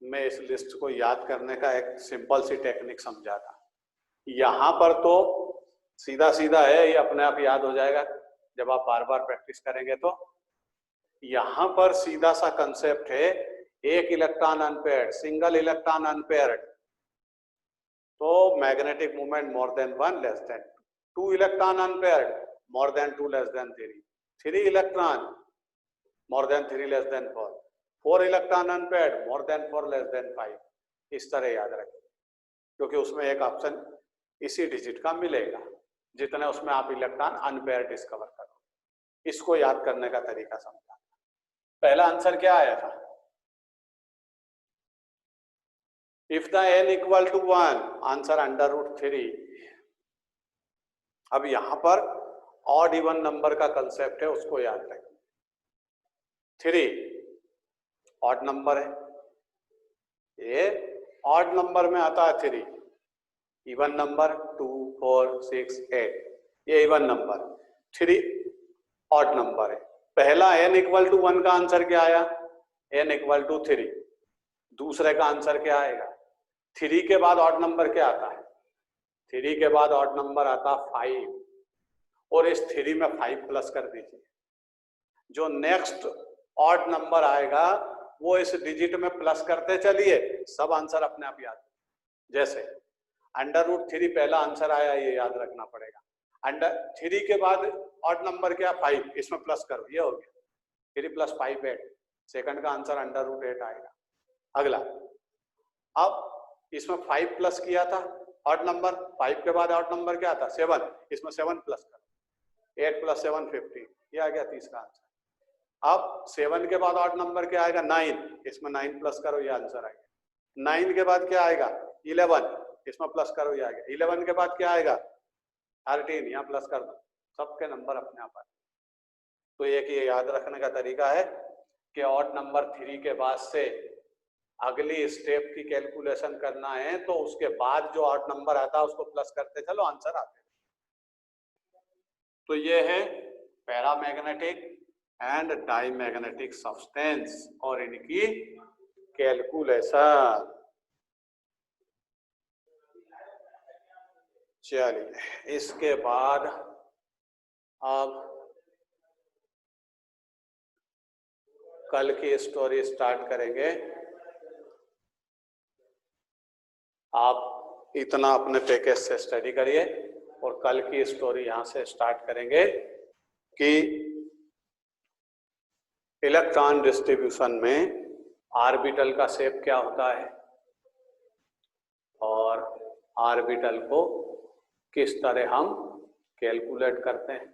मैं इस लिस्ट को याद करने का एक सिंपल सी टेक्निक समझा था। यहां पर तो सीधा सीधा है, ये अपने आप याद हो जाएगा जब आप बार बार प्रैक्टिस करेंगे। तो यहां पर सीधा सा कंसेप्ट है, एक electron unpaired, single electron unpaired, तो magnetic movement more than 1 less than 2 electron unpaired more than 2 less than 3 electron more than 3 less than 4 electron unpaired more than 4 less than 5। इस तरह याद रखें, क्योंकि उसमें एक ऑप्शन इसी डिजिट का मिलेगा जितने उसमें आप इलेक्ट्रॉन अनपेयर्ड डिस्कवर करो। इसको याद करने का तरीका समझा। पहला आंसर क्या आया था? If the n equal to 1, answer √3। अब यहां पर ऑड इवन नंबर का कंसेप्ट है, उसको याद रखें। 3 ऑड नंबर है, ये ऑड नंबर में आता है 3। इवन नंबर 2, 4, 6, 8, ये इवन नंबर। 3 ऑड नंबर है। पहला n इक्वल टू 1 का आंसर क्या आया? n equal to 3। दूसरे का आंसर क्या आएगा? 3 के बाद ऑड नंबर क्या आता है? 3 के बाद ऑड नंबर आता 5, और इस 3 में 5 प्लस कर दीजिए। जो नेक्स्ट ऑड नंबर आएगा वो इस डिजिट में प्लस करते चलिए, सब आंसर अपने आप याद। जैसे √3 पहला आंसर आया, ये याद रखना पड़ेगा। 3 के बाद ऑड नंबर क्या? 5, इसमें प्लस करो, ये हो गया 3 + 5 8। सेकंड का आंसर √8 आएगा। अगला, अब इसमें 5 प्लस किया था ऑड नंबर, 5 के बाद ऑड नंबर क्या था? 7, इसमें 7 प्लस करो, 8 + 7 15, ये आ गया तीसरा आंसर। अब 7 के बाद ऑड नंबर क्या आएगा? 9, इसमें 9 प्लस करो, ये आंसर आएगा। 9 के बाद क्या आएगा? 11, इसमें प्लस करो, ये आ गया। 11 के बाद क्या आएगा? 13, यहाँ प्लस कर दो, सबके नंबर अपने आप आए। तो एक ये याद रखने का तरीका है कि ऑड नंबर 3 के बाद से अगली स्टेप की कैलकुलेशन करना है तो उसके बाद जो ऑड नंबर आता है उसको प्लस करते चलो, आंसर आते। तो ये है पैरामैग्नेटिक एंड डाईमैग्नेटिक सब्सटेंस और इनकी कैलकुलेशन। चलिए, इसके बाद अब कल की स्टोरी स्टार्ट करेंगे। आप इतना अपने पैकेज से स्टडी करिए और कल की स्टोरी यहां से स्टार्ट करेंगे कि इलेक्ट्रॉन डिस्ट्रीब्यूशन में ऑर्बिटल का शेप क्या होता है और ऑर्बिटल को किस तरह हम कैलकुलेट करते हैं।